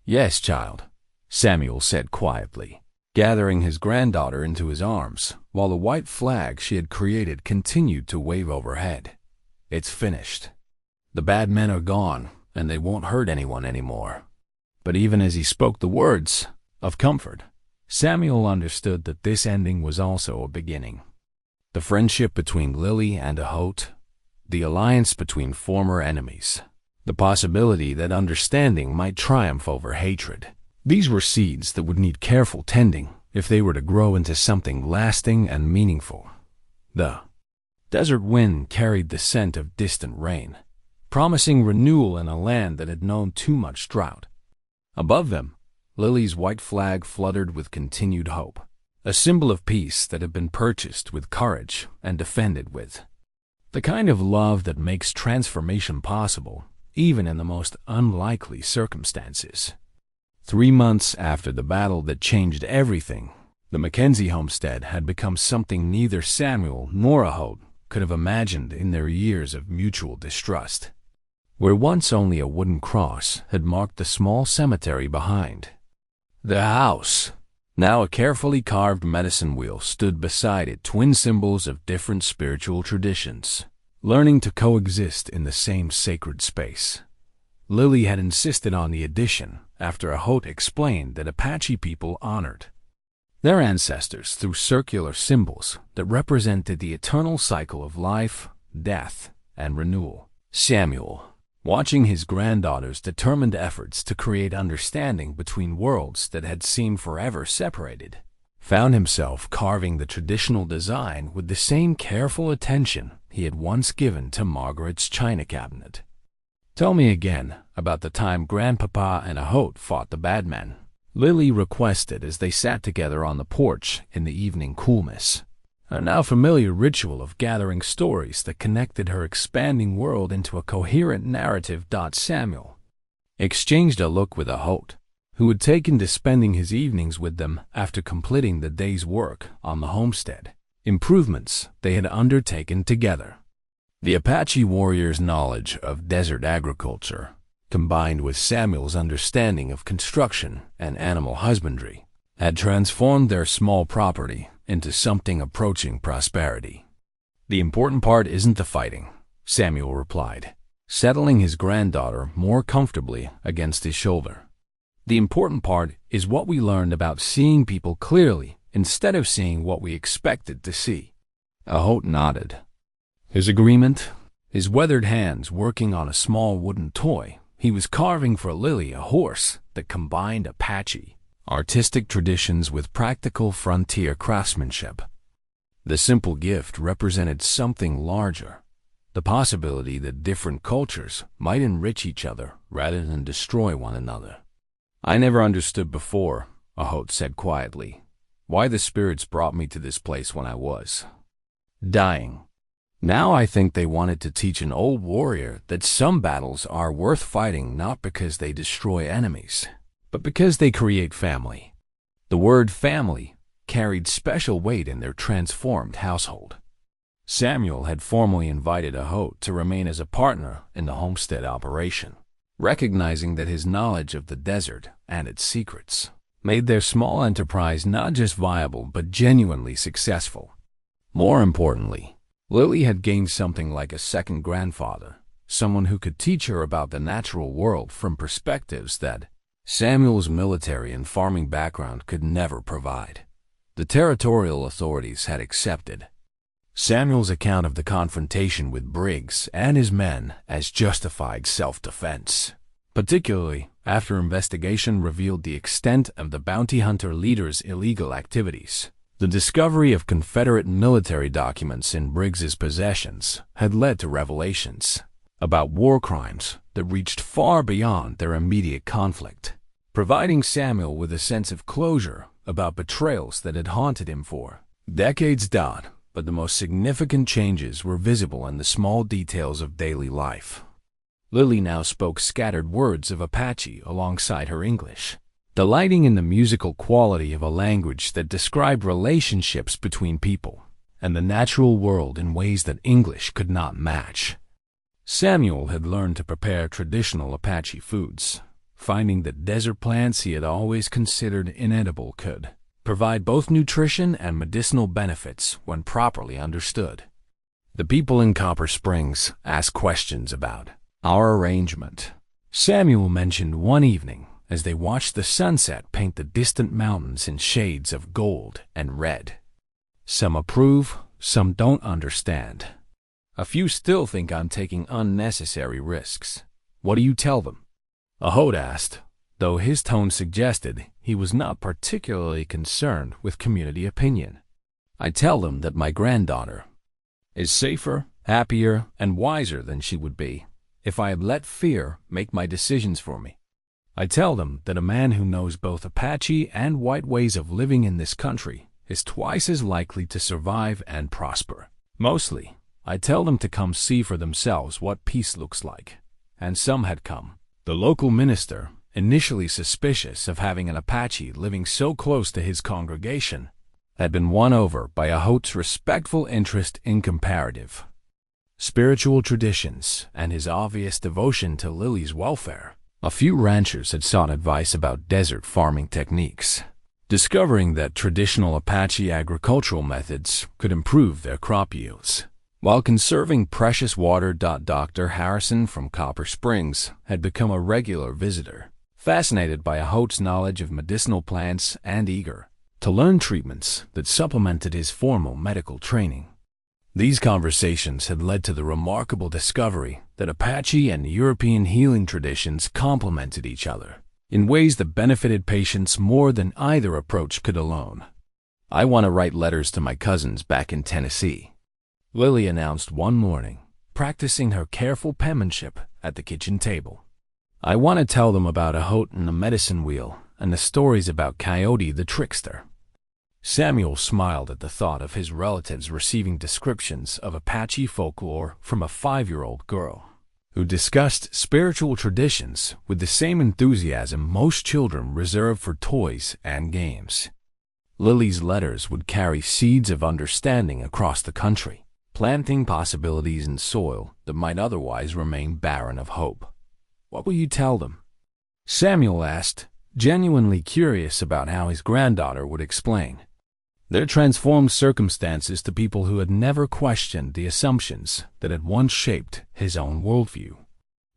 "Yes, child," Samuel said quietly, gathering his granddaughter into his arms, while the white flag she had created continued to wave overhead. "It's finished. The bad men are gone, and they won't hurt anyone anymore." But even as he spoke the words of comfort, Samuel understood that this ending was also a beginning. The friendship between Lily and Ahote, the alliance between former enemies, the possibility that understanding might triumph over hatred. These were seeds that would need careful tending if they were to grow into something lasting and meaningful. The desert wind carried the scent of distant rain, promising renewal in a land that had known too much drought. Above them, Lily's white flag fluttered with continued hope, a symbol of peace that had been purchased with courage and defended with the kind of love that makes transformation possible, even in the most unlikely circumstances. 3 months after the battle that changed everything, the Mackenzie homestead had become something neither Samuel nor Ahote could have imagined in their years of mutual distrust. Where once only a wooden cross had marked the small cemetery behind the house, now a carefully carved medicine wheel stood beside it, twin symbols of different spiritual traditions, learning to coexist in the same sacred space. Lily had insisted on the addition after Ahote explained that Apache people honored their ancestors through circular symbols that represented the eternal cycle of life, death, and renewal. Samuel, watching his granddaughter's determined efforts to create understanding between worlds that had seemed forever separated, found himself carving the traditional design with the same careful attention he had once given to Margaret's china cabinet. "Tell me again about the time Grandpapa and Ahote fought the bad men," Lily requested as they sat together on the porch in the evening coolness, a now familiar ritual of gathering stories that connected her expanding world into a coherent narrative. Samuel exchanged a look with Ahote, who had taken to spending his evenings with them after completing the day's work on the homestead improvements they had undertaken together. The Apache warrior's knowledge of desert agriculture, combined with Samuel's understanding of construction and animal husbandry, had transformed their small property into something approaching prosperity. "The important part isn't the fighting," Samuel replied, settling his granddaughter more comfortably against his shoulder. "The important part is what we learned about seeing people clearly instead of seeing what we expected to see." Ahote nodded. His agreement, his weathered hands working on a small wooden toy. He was carving for Lily a horse that combined Apache artistic traditions with practical frontier craftsmanship. The simple gift represented something larger, the possibility that different cultures might enrich each other rather than destroy one another. "I never understood before," Ahote said quietly, "why the spirits brought me to this place when I was dying. Now I think they wanted to teach an old warrior that some battles are worth fighting not because they destroy enemies, but because they create family." The word family carried special weight in their transformed household. Samuel had formally invited Ahote to remain as a partner in the homestead operation, recognizing that his knowledge of the desert and its secrets made their small enterprise not just viable but genuinely successful. More importantly, Lily had gained something like a second grandfather, someone who could teach her about the natural world from perspectives that Samuel's military and farming background could never provide. The territorial authorities had accepted Samuel's account of the confrontation with Briggs and his men as justified self-defense, particularly after investigation revealed the extent of the bounty hunter leader's illegal activities. The discovery of Confederate military documents in Briggs's possessions had led to revelations about war crimes that reached far beyond their immediate conflict, providing Samuel with a sense of closure about betrayals that had haunted him for decades. But the most significant changes were visible in the small details of daily life. Lily now spoke scattered words of Apache alongside her English, delighting in the musical quality of a language that described relationships between people and the natural world in ways that English could not match. Samuel had learned to prepare traditional Apache foods, finding that desert plants he had always considered inedible could provide both nutrition and medicinal benefits when properly understood. The people in Copper Springs asked questions about our arrangement. Samuel mentioned one evening as they watched the sunset paint the distant mountains in shades of gold and red. "Some approve, some don't understand. A few still think I'm taking unnecessary risks. What do you tell them?" Ahote asked, though his tone suggested he was not particularly concerned with community opinion. "I tell them that my granddaughter is safer, happier, and wiser than she would be if I had let fear make my decisions for me. I tell them that a man who knows both Apache and white ways of living in this country is twice as likely to survive and prosper. Mostly, I tell them to come see for themselves what peace looks like." And some had come. The local minister, initially suspicious of having an Apache living so close to his congregation, had been won over by Ahote's respectful interest in comparative spiritual traditions and his obvious devotion to Lily's welfare. A few ranchers had sought advice about desert farming techniques, discovering that traditional Apache agricultural methods could improve their crop yields while conserving precious water. Dr. Harrison from Copper Springs had become a regular visitor, fascinated by Ahote's knowledge of medicinal plants and eager to learn treatments that supplemented his formal medical training. These conversations had led to the remarkable discovery that Apache and European healing traditions complemented each other in ways that benefited patients more than either approach could alone. "I want to write letters to my cousins back in Tennessee," Lily announced one morning, practicing her careful penmanship at the kitchen table. "I want to tell them about Ahote and the medicine wheel and the stories about Coyote the trickster." Samuel smiled at the thought of his relatives receiving descriptions of Apache folklore from a 5-year-old girl who discussed spiritual traditions with the same enthusiasm most children reserve for toys and games. Lily's letters would carry seeds of understanding across the country, planting possibilities in soil that might otherwise remain barren of hope. "What will you tell them?" Samuel asked, genuinely curious about how his granddaughter would explain. Their transformed circumstances to people who had never questioned the assumptions that had once shaped his own worldview.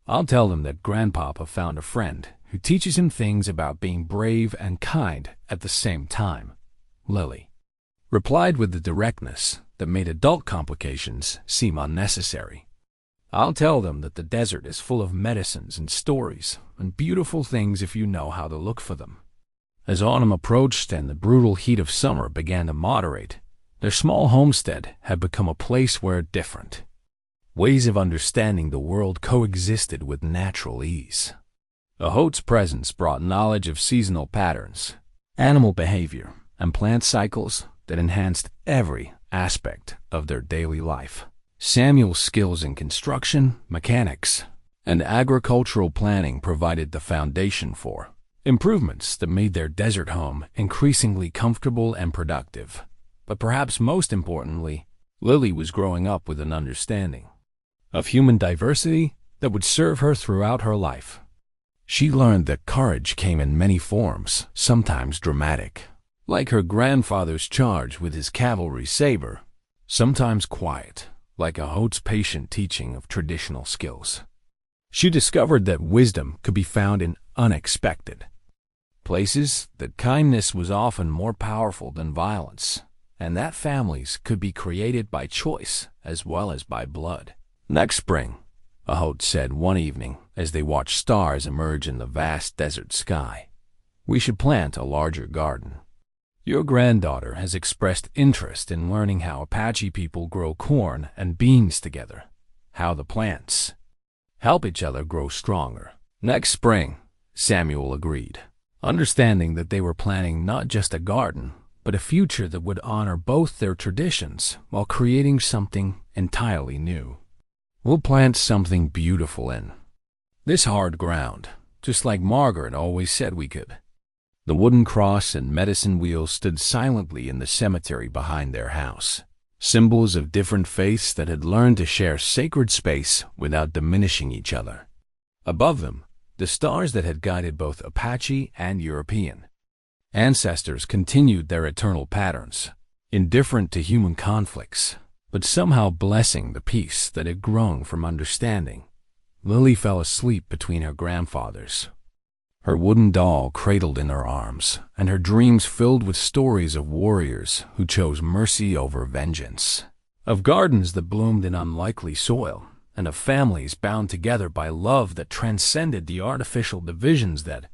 I'll tell them that Grandpapa found a friend who teaches him things about being brave and kind at the same time. Lily replied with the directness that made adult complications seem unnecessary. I'll tell them that the desert is full of medicines and stories and beautiful things if you know how to look for them. As autumn approached and the brutal heat of summer began to moderate, their small homestead had become a place where different ways of understanding the world coexisted with natural ease. Ahote's presence brought knowledge of seasonal patterns, animal behavior, and plant cycles that enhanced every aspect of their daily life. Samuel's skills in construction, mechanics, and agricultural planning provided the foundation for improvements that made their desert home increasingly comfortable and productive. But perhaps most importantly, Lily was growing up with an understanding of human diversity that would serve her throughout her life. She learned that courage came in many forms, sometimes dramatic, like her grandfather's charge with his cavalry saber, sometimes quiet, like Ahote's patient teaching of traditional skills. She discovered that wisdom could be found in unexpected places, that kindness was often more powerful than violence, and that families could be created by choice as well as by blood. Next spring, Ahote said one evening as they watched stars emerge in the vast desert sky, we should plant a larger garden. Your granddaughter has expressed interest in learning how Apache people grow corn and beans together, how the plants help each other grow stronger. Next spring, Samuel agreed, understanding that they were planning not just a garden, but a future that would honor both their traditions while creating something entirely new. We'll plant something beautiful in this hard ground, just like Margaret always said we could. The wooden cross and medicine wheel stood silently in the cemetery behind their house, symbols of different faiths that had learned to share sacred space without diminishing each other. Above them, the stars that had guided both Apache and European ancestors continued their eternal patterns, indifferent to human conflicts, but somehow blessing the peace that had grown from understanding. Lily fell asleep between her grandfathers, her wooden doll cradled in her arms, and her dreams filled with stories of warriors who chose mercy over vengeance, of gardens that bloomed in unlikely soil, and of families bound together by love that transcended the artificial divisions that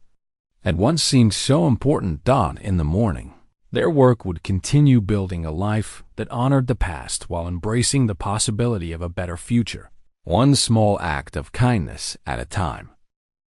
had once seemed so important. In the morning, their work would continue building a life that honored the past while embracing the possibility of a better future, one small act of kindness at a time.